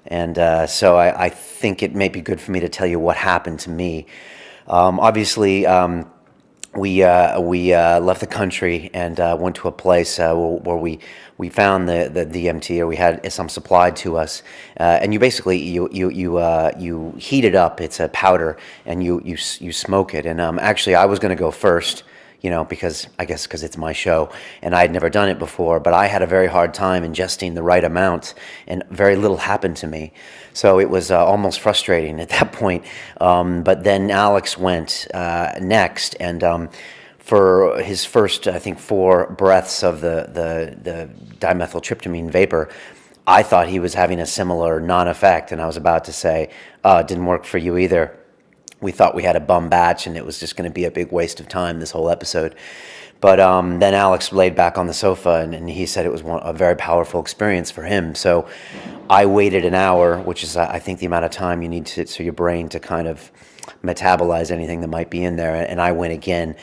and so I think it may be good for me to tell you what happened to me. Obviously. We left the country and went to a place where we found the DMT, or we had some supplied to us, and you basically you heat it up. It's a powder, and you smoke it. And actually, I was going to go first, because it's my show, and I had never done it before. But I had a very hard time ingesting the right amount, and very little happened to me. So it was almost frustrating at that point. But then Alex went next, and for his first, I think, 4 breaths of the dimethyltryptamine vapor, I thought he was having a similar non-effect, and I was about to say, it didn't work for you either. We thought we had a bum batch, and it was just going to be a big waste of time, this whole episode. But then Alex laid back on the sofa, and he said it was a very powerful experience for him. So I waited an hour, which is, I think, the amount of time you need so your brain to kind of metabolize anything that might be in there. And I went again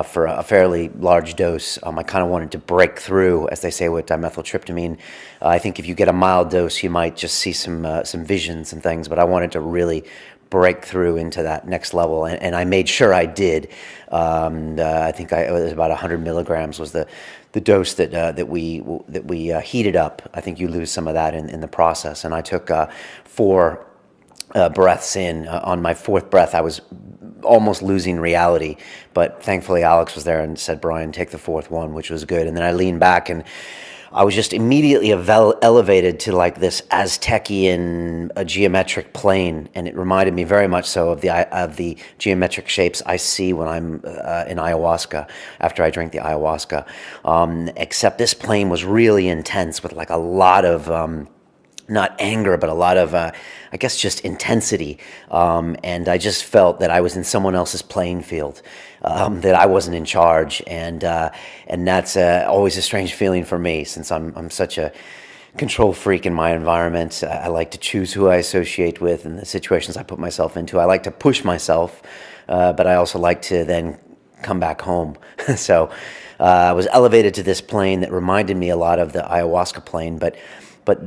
for a fairly large dose. I kind of wanted to break through, as they say with dimethyltryptamine. I think if you get a mild dose, you might just see some visions and things. But I wanted to really break through into that next level, and I made sure I did. I think it was about 100 milligrams was the dose that we heated up. I think you lose some of that in the process, and I took 4 breaths in. On my 4th breath, I was almost losing reality, but thankfully Alex was there and said, "Brian, take the 4th one," which was good. And then I leaned back, and I was just immediately elevated to like this Aztecian geometric plane, and it reminded me very much so of the geometric shapes I see when I'm in ayahuasca, after I drink the ayahuasca. Except this plane was really intense with like a lot of not anger, but a lot of, I guess, just intensity. And I just felt that I was in someone else's playing field, that I wasn't in charge. And that's always a strange feeling for me, since I'm such a control freak in my environment. I like to choose who I associate with and the situations I put myself into. I like to push myself, but I also like to then come back home. So I was elevated to this plane that reminded me a lot of the ayahuasca plane, but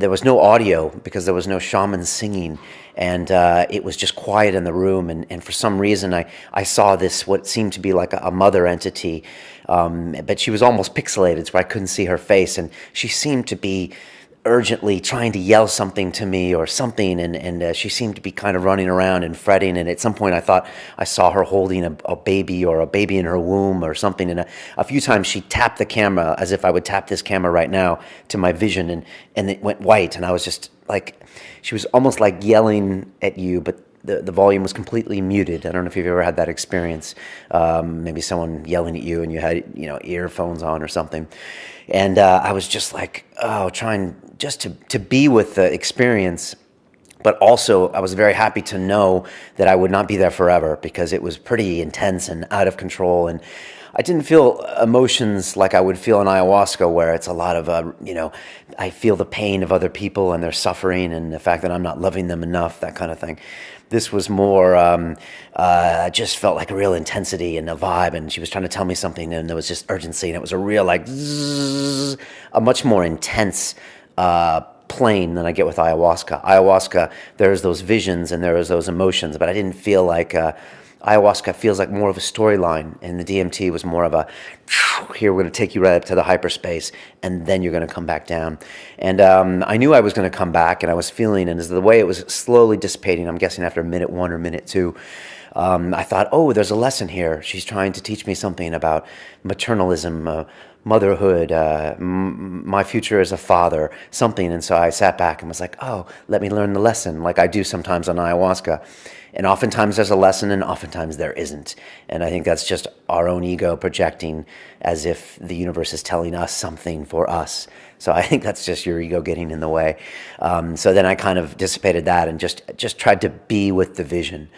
there was no audio because there was no shaman singing, and it was just quiet in the room. And for some reason, I saw this, what seemed to be like a mother entity, but she was almost pixelated, so I couldn't see her face, and she seemed to be urgently trying to yell something to me or something, and she seemed to be kind of running around and fretting, and at some point I thought I saw her holding a baby, or a baby in her womb or something, and a few times she tapped the camera as if I would tap this camera right now to my vision, and it went white, and I was just like, she was almost like yelling at you, but the volume was completely muted. I don't know if you've ever had that experience. Maybe someone yelling at you and you had, earphones on or something. And I was just like, trying just to be with the experience. But also, I was very happy to know that I would not be there forever, because it was pretty intense and out of control. And I didn't feel emotions like I would feel in ayahuasca, where it's a lot of, I feel the pain of other people and their suffering and the fact that I'm not loving them enough, that kind of thing. This was more, just felt like a real intensity and a vibe, and she was trying to tell me something, and there was just urgency, and it was a real, like, zzz, a much more intense plane than I get with ayahuasca. Ayahuasca, there's those visions and there's those emotions, but I didn't feel like ayahuasca feels like more of a storyline, and the DMT was more of a, here, we're going to take you right up to the hyperspace, and then you're going to come back down. And I knew I was going to come back, and I was feeling, and as the way it was slowly dissipating, I'm guessing after minute 1 or minute 2, I thought, there's a lesson here. She's trying to teach me something about maternalism, motherhood, my future as a father, something. And so I sat back and was like, let me learn the lesson, like I do sometimes on ayahuasca. And oftentimes there's a lesson, and oftentimes there isn't. And I think that's just our own ego projecting as if the universe is telling us something for us. So I think that's just your ego getting in the way. So then I kind of dissipated that and just tried to be with the vision.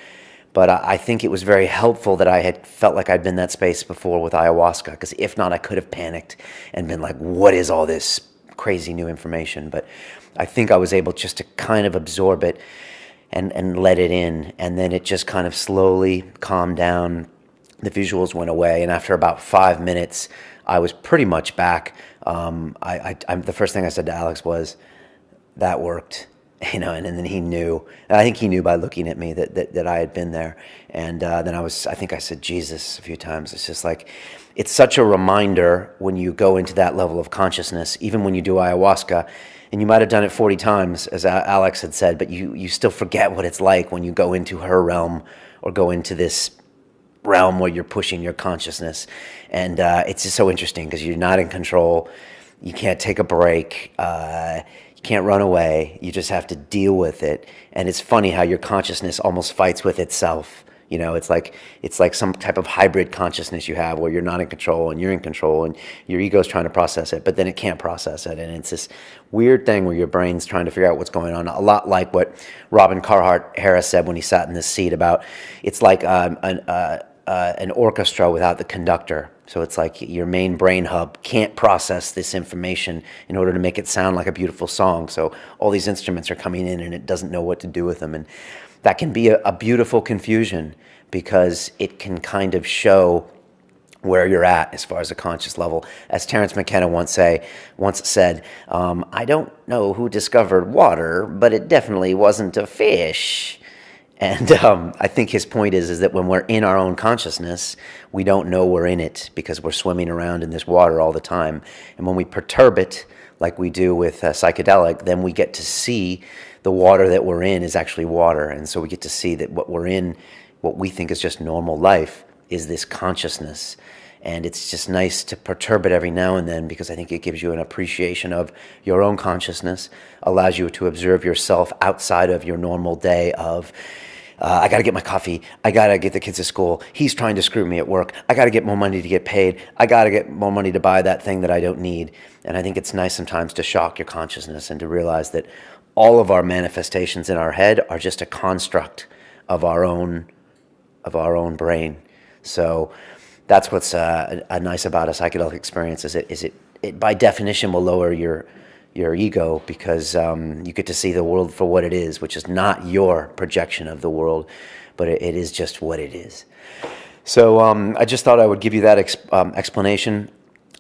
But I think it was very helpful that I had felt like I'd been in that space before with ayahuasca, because if not, I could have panicked and been like, what is all this crazy new information? But I think I was able just to kind of absorb it and let it in, and then it just kind of slowly calmed down. The visuals went away, and after about 5 minutes, I was pretty much back. The first thing I said to Alex was, that worked. And then he knew. I think he knew by looking at me that I had been there. And then I think I said Jesus a few times. It's just like, it's such a reminder when you go into that level of consciousness, even when you do ayahuasca, and you might have done it 40 times, as Alex had said, but you still forget what it's like when you go into her realm or go into this realm where you're pushing your consciousness. And it's just so interesting because you're not in control. You can't take a break. You can't run away. You just have to deal with it. And it's funny how your consciousness almost fights with itself. It's like some type of hybrid consciousness you have where you're not in control and you're in control, and your ego's trying to process it, but then it can't process it. And it's this weird thing where your brain's trying to figure out what's going on. A lot like what Robin Carhart Harris said when he sat in this seat about, it's like an orchestra without the conductor. So it's like your main brain hub can't process this information in order to make it sound like a beautiful song. So all these instruments are coming in and it doesn't know what to do with them. And that can be a beautiful confusion, because it can kind of show where you're at as far as the conscious level. As Terence McKenna once said, I don't know who discovered water, but it definitely wasn't a fish. And I think his point is that when we're in our own consciousness, we don't know we're in it because we're swimming around in this water all the time. And when we perturb it, like we do with psychedelic, then we get to see the water that we're in is actually water. And so we get to see that what we're in, what we think is just normal life, is this consciousness. And it's just nice to perturb it every now and then, because I think it gives you an appreciation of your own consciousness, allows you to observe yourself outside of your normal day of, I got to get my coffee. I got to get the kids to school. He's trying to screw me at work. I got to get more money to get paid. I got to get more money to buy that thing that I don't need. And I think it's nice sometimes to shock your consciousness and to realize that all of our manifestations in our head are just a construct of our own brain. So that's what's nice about a psychedelic experience, is it by definition will lower your ego, because you get to see the world for what it is, which is not your projection of the world, but it is just what it is. So I just thought I would give you that explanation.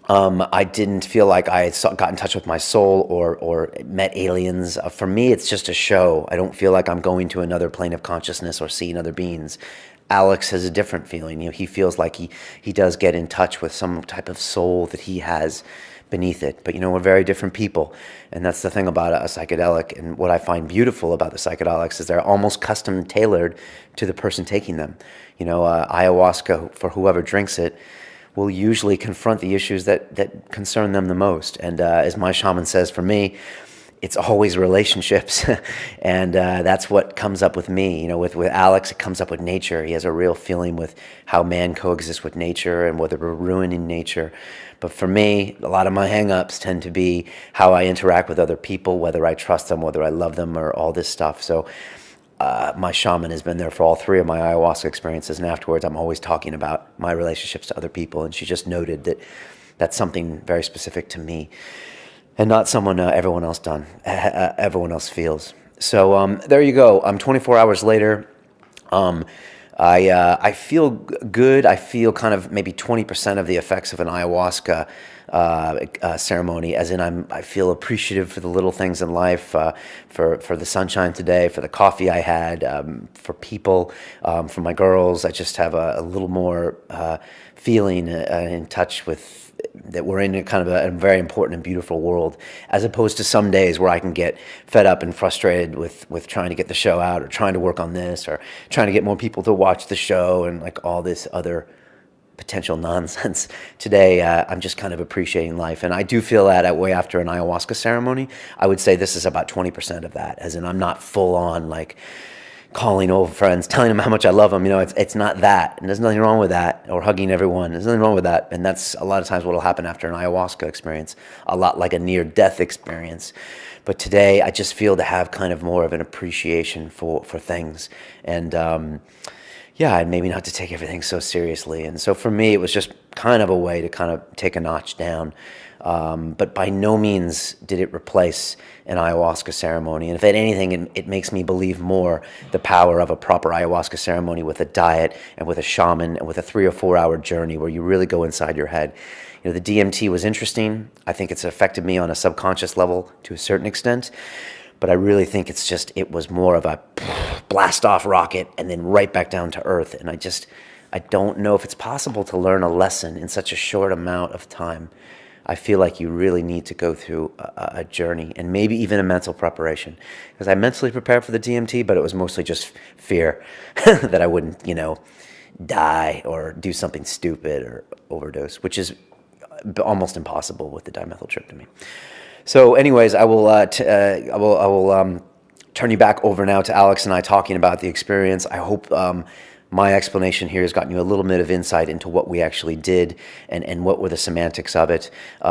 I didn't feel like I got in touch with my soul or met aliens. For me, it's just a show. I don't feel like I'm going to another plane of consciousness or seeing other beings. Alex has a different feeling. He feels like he does get in touch with some type of soul that he has beneath it. But we're very different people, and that's the thing about a psychedelic. And what I find beautiful about the psychedelics is they're almost custom tailored to the person taking them. Ayahuasca, for whoever drinks it, will usually confront the issues that concern them the most. And as my shaman says, for me, it's always relationships. And that's what comes up with me. With Alex, it comes up with nature. He has a real feeling with how man coexists with nature and whether we're ruining nature. But for me, a lot of my hang-ups tend to be how I interact with other people, whether I trust them, whether I love them, or all this stuff. So my shaman has been there for all 3 of my ayahuasca experiences, and afterwards I'm always talking about my relationships to other people, and she just noted that that's something very specific to me and not someone everyone else feels. So there you go. 24 hours later, I feel good. I feel kind of maybe 20% of the effects of an ayahuasca ceremony, as in I feel appreciative for the little things in life, for the sunshine today, for the coffee I had, for people, for my girls. I just have a little more feeling in touch with that we're in a kind of a very important and beautiful world, as opposed to some days where I can get fed up and frustrated with trying to get the show out, or trying to work on this, or trying to get more people to watch the show, and like all this other potential nonsense. Today, I'm just kind of appreciating life. And I do feel that way after an ayahuasca ceremony. I would say this is about 20% of that, as in I'm not full on like calling old friends, telling them how much I love them. It's not that. And there's nothing wrong with that. Or hugging everyone. There's nothing wrong with that. And that's a lot of times what will happen after an ayahuasca experience. A lot like a near-death experience. But today, I just feel to have kind of more of an appreciation for things. And and maybe not to take everything so seriously. And so for me, it was just kind of a way to kind of take a notch down. But by no means did it replace an ayahuasca ceremony. And if anything, it makes me believe more the power of a proper ayahuasca ceremony with a diet and with a shaman and with a 3 or 4 hour journey where you really go inside your head. The DMT was interesting. I think it's affected me on a subconscious level to a certain extent. But I really think it was more of a blast off rocket and then right back down to earth. And I don't know if it's possible to learn a lesson in such a short amount of time. I feel like you really need to go through a journey, and maybe even a mental preparation. Because I mentally prepared for the DMT, but it was mostly just fear that I wouldn't, die or do something stupid or overdose, which is almost impossible with the dimethyltryptamine. So anyways, I will turn you back over now to Alex and I talking about the experience. I hope my explanation here has gotten you a little bit of insight into what we actually did and what were the semantics of it.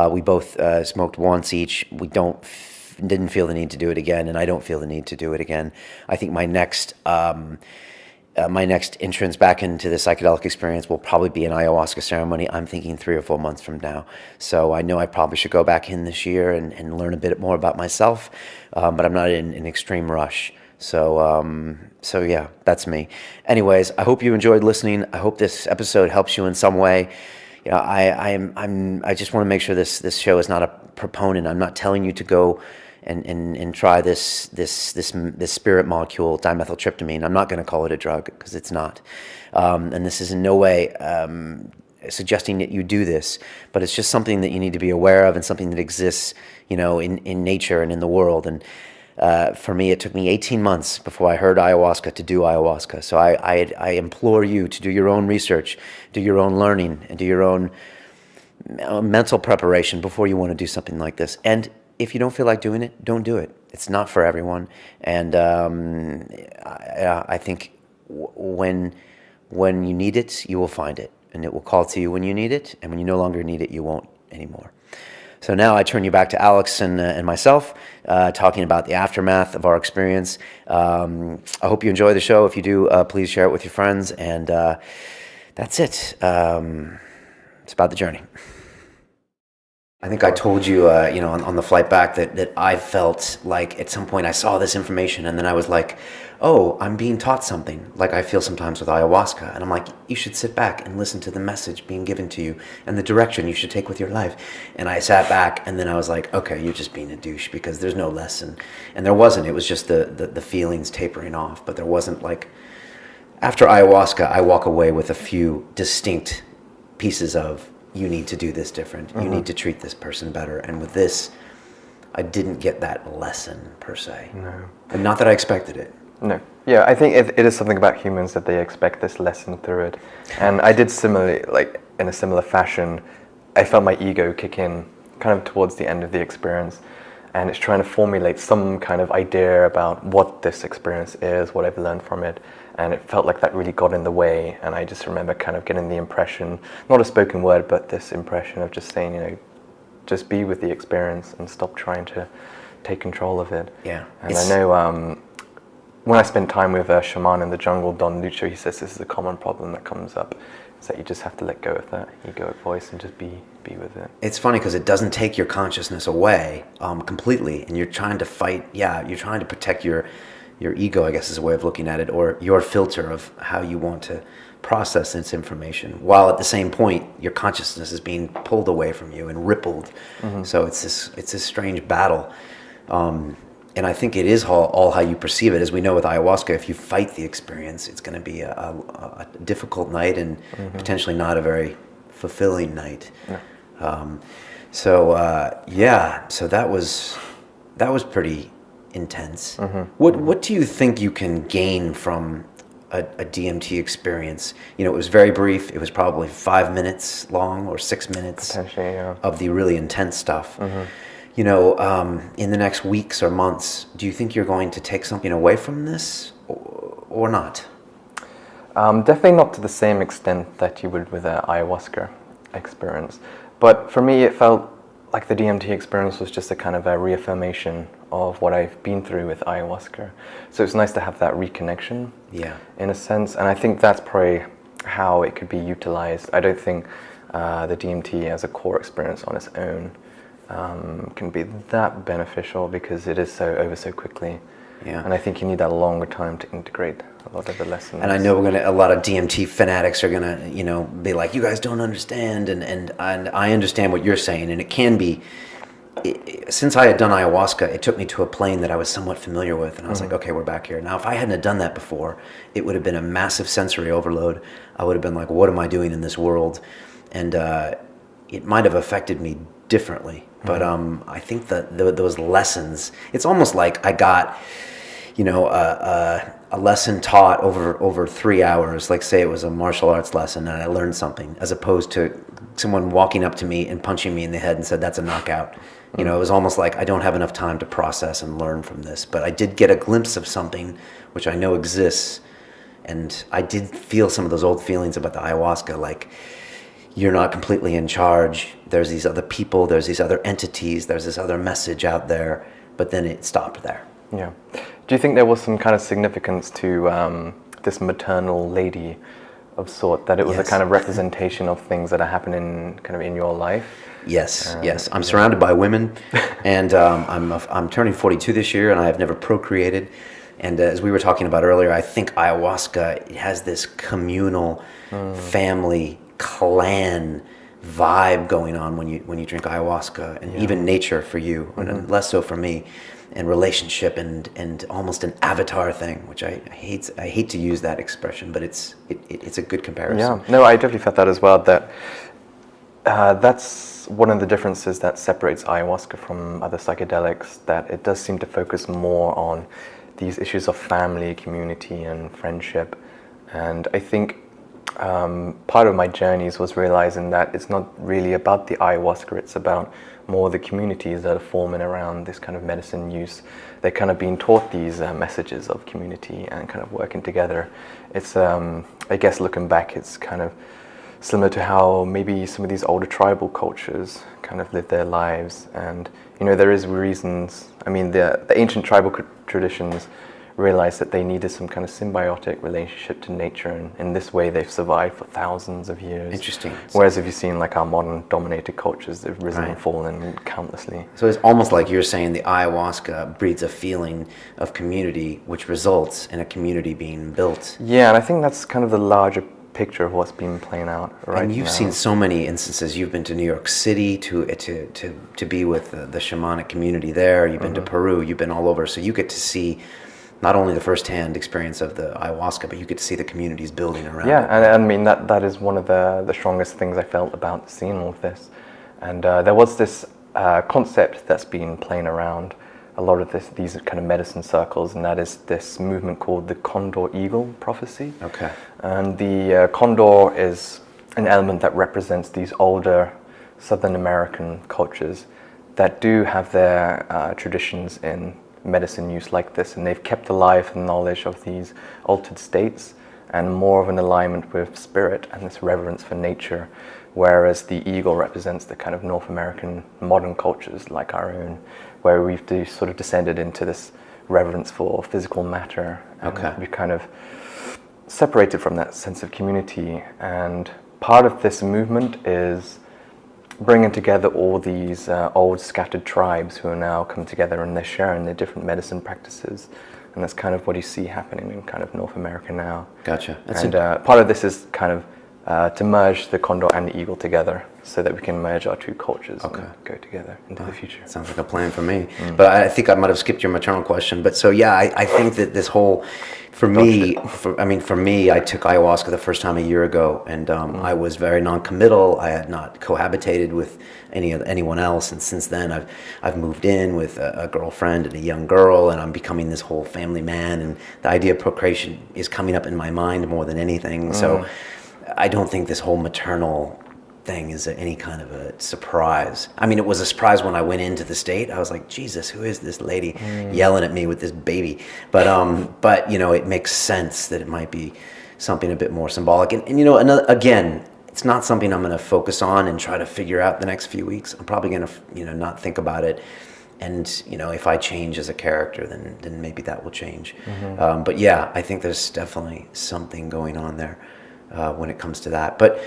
We both smoked once each. We didn't feel the need to do it again, and I don't feel the need to do it again. I think my next entrance back into the psychedelic experience will probably be an ayahuasca ceremony. I'm thinking 3 or 4 months from now. So I know I probably should go back in this year and learn a bit more about myself, but I'm not in an extreme rush. So yeah, that's me. Anyways, I hope you enjoyed listening. I hope this episode helps you in some way. I just want to make sure this show is not a proponent. I'm not telling you to go and try this spirit molecule, dimethyltryptamine. I'm not going to call it a drug because it's not. And this is in no way suggesting that you do this, but it's just something that you need to be aware of and something that exists, in nature and in the world. And For me, it took me 18 months before I heard ayahuasca to do ayahuasca. So I implore you to do your own research, do your own learning, and do your own mental preparation before you want to do something like this. And if you don't feel like doing it, don't do it. It's not for everyone. And I think when you need it, you will find it. And it will call to you when you need it. And when you no longer need it, you won't anymore. So now I turn you back to Alex and myself, talking about the aftermath of our experience. I hope you enjoy the show. If you do, please share it with your friends. And that's it. It's about the journey. I think I told you, on the flight back that I felt like at some point I saw this information and then I was like, oh, I'm being taught something, like I feel sometimes with ayahuasca. And I'm like, you should sit back and listen to the message being given to you and the direction you should take with your life. And I sat back and then I was like, okay, you're just being a douche because there's no lesson. And there wasn't. It was just the feelings tapering off. But there wasn't like, after ayahuasca, I walk away with a few distinct pieces of, you need to do this different. You need to treat this person better. And with this, I didn't get that lesson per se. No. And not that I expected it. No. Yeah, I think it is something about humans that they expect this lesson through it. And I did similarly, like in a similar fashion, I felt my ego kick in kind of towards the end of the experience. And it's trying to formulate some kind of idea about what this experience is, what I've learned from it. And it felt like that really got in the way. And I just remember kind of getting the impression, not a spoken word, but this impression of just saying, just be with the experience and stop trying to take control of it. Yeah. And I know when I spent time with a shaman in the jungle, Don Lucho, he says this is a common problem that comes up. It's that you just have to let go of that egoic voice and just be with it. It's funny because it doesn't take your consciousness away completely. And you're trying to fight, you're trying to protect your ego, I guess is a way of looking at it, or your filter of how you want to process this information, while at the same point your consciousness is being pulled away from you and rippled. So it's this strange battle, and I think it is all how you perceive it. As we know with ayahuasca, if you fight the experience, it's going to be a difficult night and potentially not a very fulfilling night. So that was pretty intense. What do you think you can gain from a DMT experience? It was very brief. It was probably 5 minutes long or 6 minutes Potentially, yeah. of the really intense stuff. In the next weeks or months, do you think you're going to take something away from this or not? Definitely not to the same extent that you would with an ayahuasca experience. But for me, it felt like the DMT experience was just a kind of a reaffirmation of what I've been through with ayahuasca. So it's nice to have that reconnection, in a sense. And I think that's probably how it could be utilized. I don't think the DMT as a core experience on its own can be that beneficial because it is so quickly. And I think you need that longer time to integrate a lot of the lessons. And I know a lot of DMT fanatics are gonna, be like, you guys don't understand, and I understand what you're saying, and it can be. Since I had done ayahuasca, it took me to a plane that I was somewhat familiar with, and I was like, okay, we're back here. Now, if I hadn't have done that before, it would have been a massive sensory overload. I would have been like, what am I doing in this world? And it might have affected me differently. But I think that those lessons, it's almost like I got, a lesson taught over 3 hours, like say it was a martial arts lesson and I learned something, as opposed to someone walking up to me and punching me in the head and said, that's a knockout. It was almost like I don't have enough time to process and learn from this. But I did get a glimpse of something which I know exists. And I did feel some of those old feelings about the ayahuasca, like you're not completely in charge. There's these other people, there's these other entities, there's this other message out there. But then it stopped there. Yeah. Do you think there was some kind of significance to this maternal lady of sort, that it was a kind of representation of things that are happening kind of in your life? Yes. I'm surrounded by women, and I'm turning 42 this year, and I have never procreated. And as we were talking about earlier, I think ayahuasca has this communal, family, clan vibe going on when you drink ayahuasca, and even nature for you, and less so for me, and relationship and almost an avatar thing, which I hate to use that expression, but it's a good comparison. Yeah, no, I definitely felt that as well. That That's one of the differences that separates ayahuasca from other psychedelics, that it does seem to focus more on these issues of family, community, and friendship. And I think part of my journeys was realizing that it's not really about the ayahuasca, it's about more the communities that are forming around this kind of medicine use. They're kind of being taught these messages of community and kind of working together. It's, I guess looking back, it's kind of similar to how maybe some of these older tribal cultures kind of live their lives. And, you know, there is reasons, I mean, the ancient tribal traditions realized that they needed some kind of symbiotic relationship to nature, and in this way they've survived for thousands of years. Interesting. Whereas if you've seen like our modern dominated cultures, they've risen and fallen countlessly. So it's almost like you're saying the ayahuasca breeds a feeling of community, which results in a community being built. Yeah, and I think that's kind of the larger picture of what's been playing out right now. And you've seen so many instances. You've been to New York City to be with the shamanic community there. You've been to Peru. You've been all over. So you get to see not only the first-hand experience of the ayahuasca, but you get to see the communities building around it. Yeah, and I mean, that is one of the strongest things I felt about seeing all of this. And there was this concept that's been playing around a lot of these kind of medicine circles, and that is this movement called the Condor-Eagle prophecy. Okay. And the condor is an element that represents these older Southern American cultures that do have their traditions in medicine use like this, and they've kept alive the knowledge of these altered states and more of an alignment with spirit and this reverence for nature, whereas the eagle represents the kind of North American modern cultures like our own, where we've sort of descended into this reverence for physical matter, and we kind of separated from that sense of community. And part of this movement is bringing together all these old scattered tribes who are now come together, and they're sharing their different medicine practices, and that's kind of what you see happening in kind of North America now. Gotcha. And part of this is kind of to merge the condor and the eagle together, so that we can merge our two cultures and go together into the future. Sounds like a plan for me. But I think I might have skipped your maternal question. But so yeah, I think that this whole, for me, I took ayahuasca the first time a year ago, and I was very non-committal. I had not cohabitated with anyone else, and since then I've moved in with a girlfriend and a young girl, and I'm becoming this whole family man, and the idea of procreation is coming up in my mind more than anything. So I don't think this whole maternal thing is any kind of a surprise. I mean, it was a surprise when I went into the state. I was like, Jesus, who is this lady yelling at me with this baby? But you know, it makes sense that it might be something a bit more symbolic. And you know, again, it's not something I'm going to focus on and try to figure out the next few weeks. I'm probably going to, you know, not think about it. And you know, if I change as a character, then maybe that will change. But yeah, I think there's definitely something going on there when it comes to that. But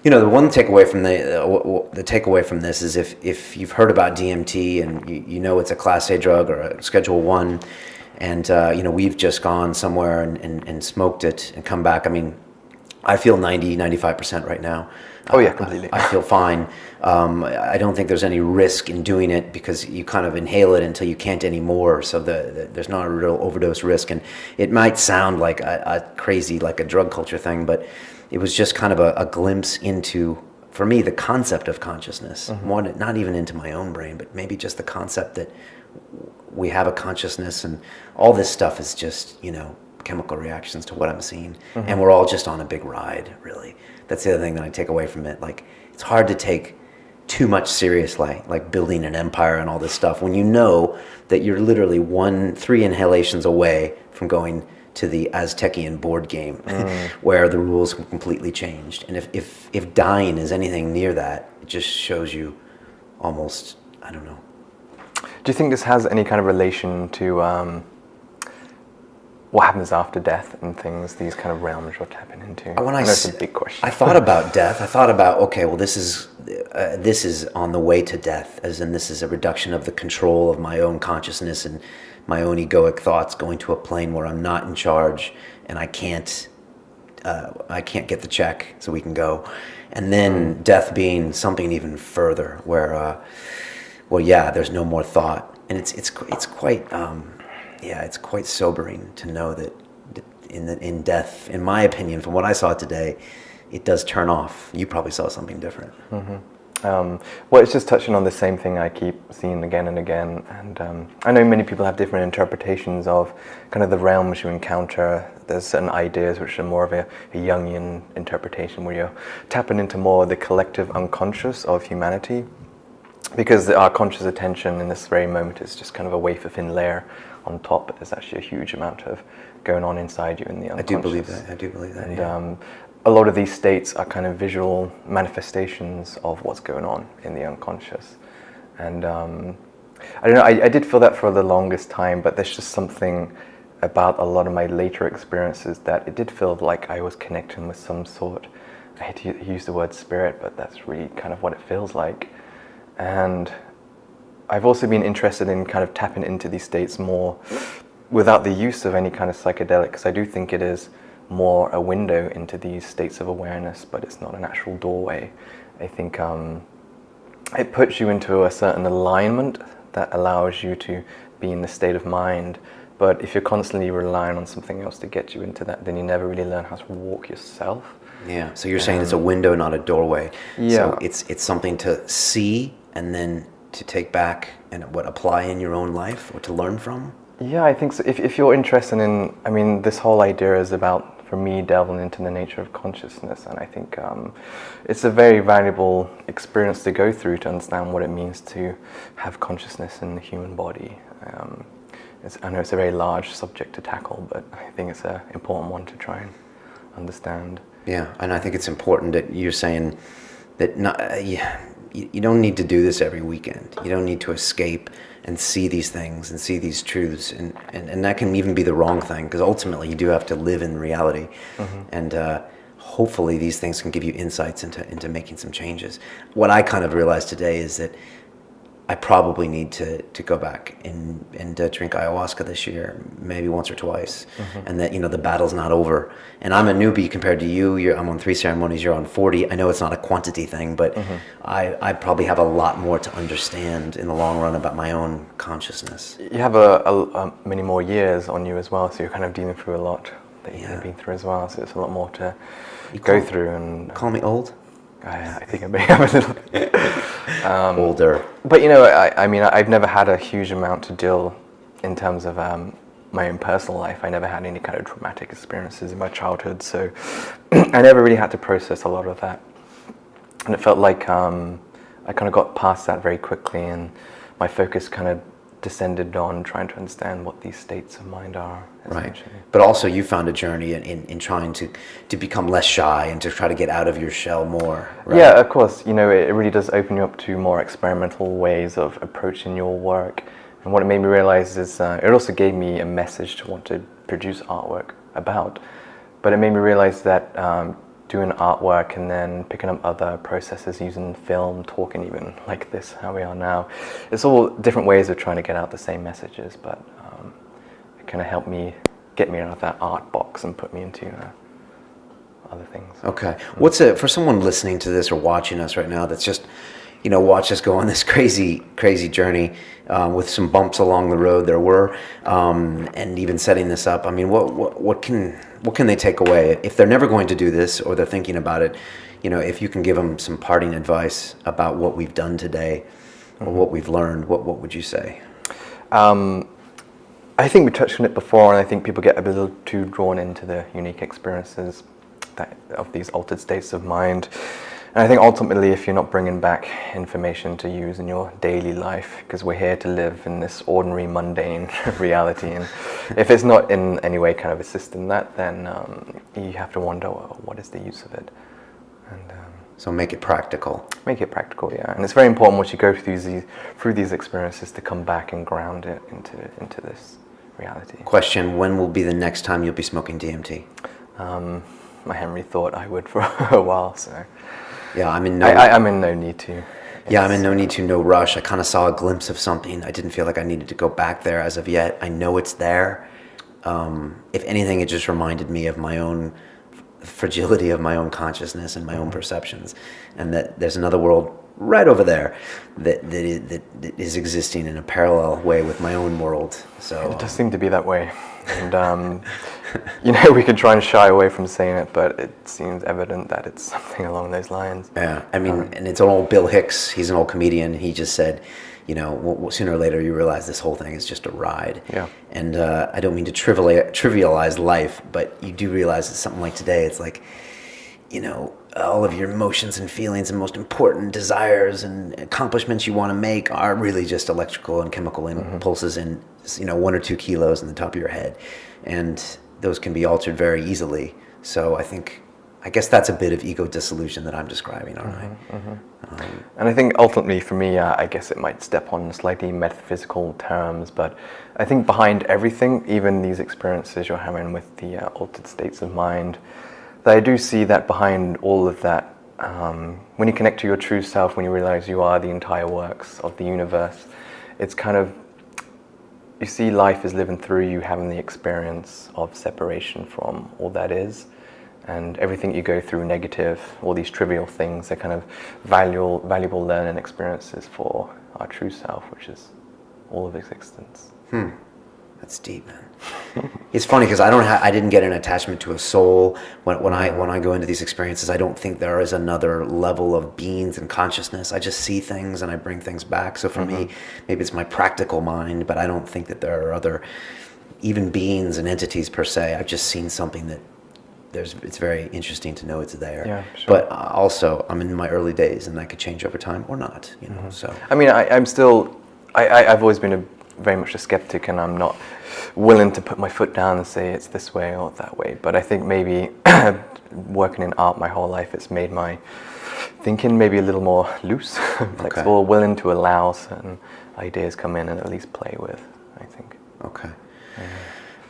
you know, the one takeaway from the takeaway from this is if you've heard about DMT and you know it's a Class A drug or a Schedule 1, and you know, we've just gone somewhere and smoked it and come back. I mean, I feel 95% right now. Oh yeah, completely. I feel fine. I don't think there's any risk in doing it because you kind of inhale it until you can't anymore. So there's not a real overdose risk. And it might sound like a crazy, like a drug culture thing, but it was just kind of a glimpse into, for me, the concept of consciousness. One, not even into my own brain, but maybe just the concept that we have a consciousness, and all this stuff is just, you know, chemical reactions to what I'm seeing. And we're all just on a big ride, really. That's the other thing that I take away from it. Like, it's hard to take too much seriously, like building an empire and all this stuff, when you know that you're literally 3 inhalations away from going to the Aztecian board game, where the rules have completely changed. And if dying is anything near that, it just shows you almost, I don't know. Do you think this has any kind of relation to what happens after death and things, these kind of realms you're tapping into? I know it's a big question. I thought about death. I thought about, okay, well, this is on the way to death, as in this is a reduction of the control of my own consciousness and my own egoic thoughts, going to a plane where I'm not in charge and I can't get the check so we can go. And then death being something even further, where, well, yeah, there's no more thought, and it's quite. Yeah, it's quite sobering to know that in death, in my opinion, from what I saw today, it does turn off. You probably saw something different. Well, it's just touching on the same thing I keep seeing again and again, and I know many people have different interpretations of kind of the realms you encounter. There's certain ideas which are more of a Jungian interpretation, where you're tapping into more the collective unconscious of humanity, because our conscious attention in this very moment is just kind of a wafer-thin layer on top, but there's actually a huge amount of going on inside you in the unconscious. I do believe that. And a lot of these states are kind of visual manifestations of what's going on in the unconscious. And I don't know, I did feel that for the longest time, but there's just something about a lot of my later experiences that it did feel like I was connecting with some sort, I hate to use the word spirit, but that's really kind of what it feels like. And I've also been interested in kind of tapping into these states more without the use of any kind of psychedelic, because I do think it is more a window into these states of awareness, but it's not an actual doorway. I think it puts you into a certain alignment that allows you to be in the state of mind. But if you're constantly relying on something else to get you into that, then you never really learn how to walk yourself. Yeah, so you're saying it's a window, not a doorway. Yeah. So it's something to see and then to take back and apply in your own life or to learn from? Yeah, I think so. If you're interested in, I mean, this whole idea is about, for me, delving into the nature of consciousness, and I think it's a very valuable experience to go through to understand what it means to have consciousness in the human body. I know it's a very large subject to tackle, but I think it's an important one to try and understand. Yeah, and I think it's important that you're saying that you don't need to do this every weekend. You don't need to escape and see these things and see these truths, and that can even be the wrong thing, because ultimately you do have to live in reality. And hopefully these things can give you insights into making some changes. What I kind of realized today is that I probably need to go back and drink ayahuasca this year, maybe once or twice, and that, the battle's not over. And I'm a newbie compared to you. I'm on 3 ceremonies, you're on 40. I know it's not a quantity thing, but I probably have a lot more to understand in the long run about my own consciousness. You have many more years on you as well, so you're kind of dealing through a lot that you've been through as well, so it's a lot more to go through. And call me old? I think I may have a little older. But I mean, I've never had a huge amount to deal in terms of my own personal life. I never had any kind of traumatic experiences in my childhood, so I never really had to process a lot of that. And it felt like I kind of got past that very quickly, and my focus kind of descended on trying to understand what these states of mind are. Right. But also you found a journey in trying to become less shy and to try to get out of your shell more. Right? Yeah, of course. It really does open you up to more experimental ways of approaching your work. And what it made me realize is it also gave me a message to want to produce artwork about. But it made me realize that doing artwork and then picking up other processes using film, talking even like this, how we are now, it's all different ways of trying to get out the same messages, but it kind of helped me get me out of that art box and put me into other things. Okay. For someone listening to this or watching us right now that's just, watch us go on this crazy journey with some bumps along the road there were, and even setting this up. I mean, what can they take away if they're never going to do this or they're thinking about it? If you can give them some parting advice about what we've done today or what we've learned, what would you say? I think we touched on it before, and I think people get a little too drawn into the unique experiences of these altered states of mind. And I think ultimately, if you're not bringing back information to use in your daily life, because we're here to live in this ordinary, mundane reality, and if it's not in any way kind of assisting that, then you have to wonder, well, what is the use of it? And so make it practical. Make it practical, yeah. And it's very important once you go through these experiences to come back and ground it into this reality. Question: when will be the next time you'll be smoking DMT? I hadn't really thought I would for a while, so. Yeah, I'm in no need to. Yeah, I'm in no need to, no rush. I kind of saw a glimpse of something. I didn't feel like I needed to go back there as of yet. I know it's there. If anything, it just reminded me of my own fragility of my own consciousness and my own perceptions, and that there's another world right over there that is existing in a parallel way with my own world. So it does seem to be that way. And you know, we can try and shy away from saying it, but it seems evident that it's something along those lines. Yeah, I mean, and it's an old Bill Hicks. He's an old comedian. He just said, you know, sooner or later you realize this whole thing is just a ride. Yeah. And I don't mean to trivialize life, but you do realize that something like today, it's like, you know, all of your emotions and feelings and most important desires and accomplishments you want to make are really just electrical and chemical impulses in, you know, 1 or 2 kilos in the top of your head. And those can be altered very easily. So I guess that's a bit of ego dissolution that I'm describing, all right? And I think ultimately for me, I guess it might step on slightly metaphysical terms, but I think behind everything, even these experiences you're having with the altered states of mind, that I do see that behind all of that, when you connect to your true self, when you realize you are the entire works of the universe, it's kind of, you see life is living through you, having the experience of separation from all that is. And everything you go through negative, all these trivial things, they're kind of valuable learning experiences for our true self, which is all of existence. That's deep, man. It's funny because I didn't get an attachment to a soul when I go into these experiences. I don't think there is another level of beings and consciousness. I just see things and I bring things back. So for me, maybe it's my practical mind, but I don't think that there are other even beings and entities per se. I've just seen something that it's very interesting to know it's there. Yeah, sure. But also, I'm in my early days, and that could change over time or not. You know, so I mean, I've always been very much a skeptic, and I'm not willing to put my foot down and say it's this way or that way. But I think maybe working in art my whole life, it's made my thinking maybe a little more loose, flexible, willing to allow certain ideas come in and at least play with, I think. Okay.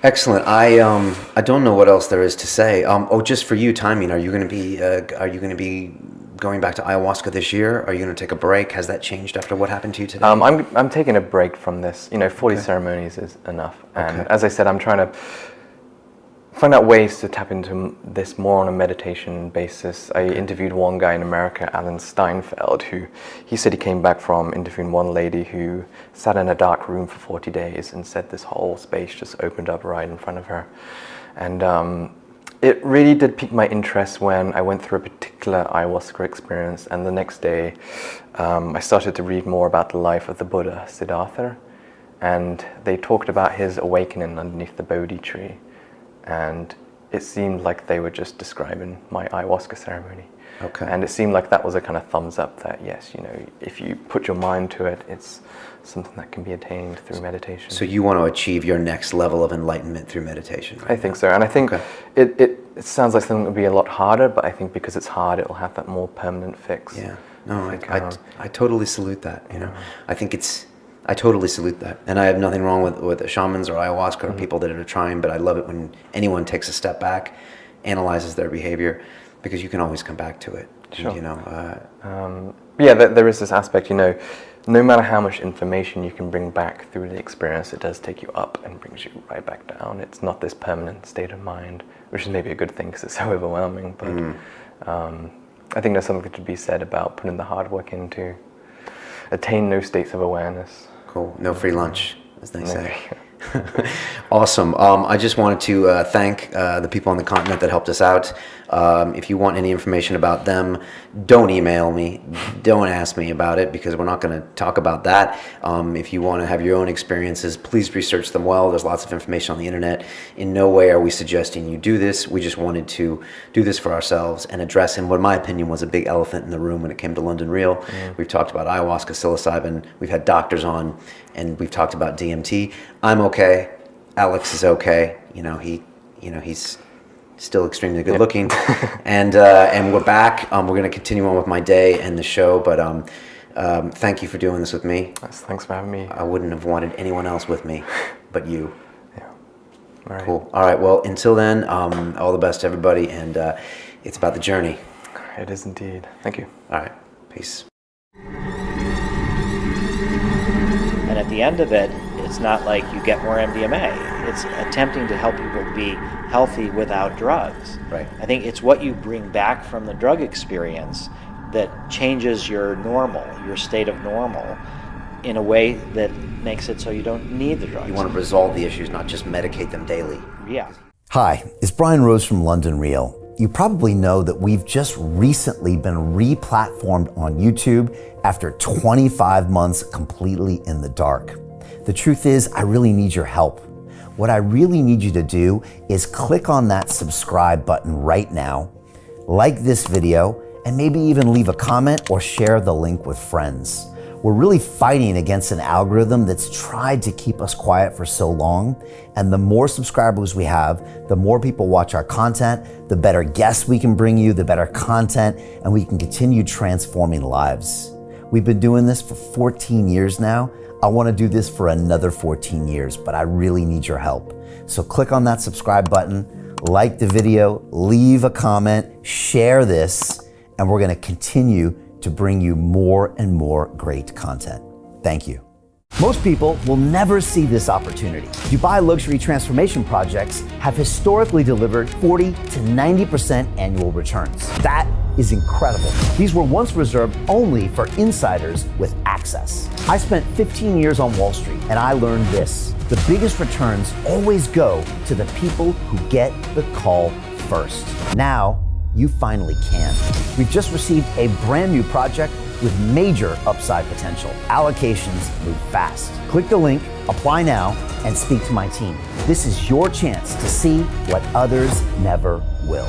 Excellent. I don't know what else there is to say. Just for you, timing. Are you going to be going back to ayahuasca this year? Are you going to take a break? Has that changed after what happened to you today? I'm taking a break from this. 40 ceremonies is enough. And as I said, I'm trying to find out ways to tap into this more on a meditation basis. I interviewed one guy in America, Alan Steinfeld, he said he came back from interviewing one lady who sat in a dark room for 40 days and said this whole space just opened up right in front of her. And it really did pique my interest when I went through a particular ayahuasca experience, and the next day I started to read more about the life of the Buddha, Siddhartha, and they talked about his awakening underneath the Bodhi tree. And it seemed like they were just describing my ayahuasca ceremony. Okay. And it seemed like that was a kind of thumbs up that, yes, if you put your mind to it, it's something that can be attained through meditation. So you want to achieve your next level of enlightenment through meditation, right? I think so. And I think it sounds like something that would be a lot harder, but I think because it's hard, it'll have that more permanent fix. Yeah. No, I totally salute that. I totally salute that. And I have nothing wrong with the shamans or ayahuasca or people that are trying, but I love it when anyone takes a step back, analyzes their behavior, because you can always come back to it. Sure. And, there is this aspect, no matter how much information you can bring back through the experience, it does take you up and brings you right back down. It's not this permanent state of mind, which is maybe a good thing because it's so overwhelming, but I think there's something to be said about putting the hard work in to attain those states of awareness. Cool. No free lunch, as they say. Awesome. I just wanted to thank the people on the continent that helped us out. If you want any information about them, don't email me. Don't ask me about it, because we're not going to talk about that. If you want to have your own experiences, please research them well. There's lots of information on the internet. In no way are we suggesting you do this. We just wanted to do this for ourselves and address in what my opinion was a big elephant in the room when it came to London Real. We've talked about ayahuasca, psilocybin. We've had doctors on, and we've talked about DMT. I'm okay. Alex is okay. He's still extremely good looking, and we're back. We're going to continue on with my day and the show, but thank you for doing this with me. Thanks for having me. I wouldn't have wanted anyone else with me but you. Yeah. All right. Cool. All right. Well, until then, all the best to everybody, and it's about the journey. It is indeed. Thank you. All right. Peace. And at the end of it, it's not like you get more MDMA. It's attempting to help people be healthy without drugs. Right. I think it's what you bring back from the drug experience that changes your normal, your state of normal, in a way that makes it so you don't need the drugs. You want to resolve the issues, not just medicate them daily. Yeah. Hi, it's Brian Rose from London Real. You probably know that we've just recently been re-platformed on YouTube after 25 months completely in the dark. The truth is, I really need your help. What I really need you to do is click on that subscribe button right now, like this video, and maybe even leave a comment or share the link with friends. We're really fighting against an algorithm that's tried to keep us quiet for so long. And the more subscribers we have, the more people watch our content, the better guests we can bring you, the better content, and we can continue transforming lives. We've been doing this for 14 years now. I want to do this for another 14 years, but I really need your help. So click on that subscribe button, like the video, leave a comment, share this, and we're going to continue to bring you more and more great content. Thank you. Most people will never see this opportunity. Dubai luxury transformation projects have historically delivered 40 to 90% annual returns. That is incredible. These were once reserved only for insiders with access. I spent 15 years on Wall Street and I learned this: the biggest returns always go to the people who get the call first. Now, you finally can. We've just received a brand new project with major upside potential. Allocations move fast. Click the link, apply now, and speak to my team. This is your chance to see what others never will.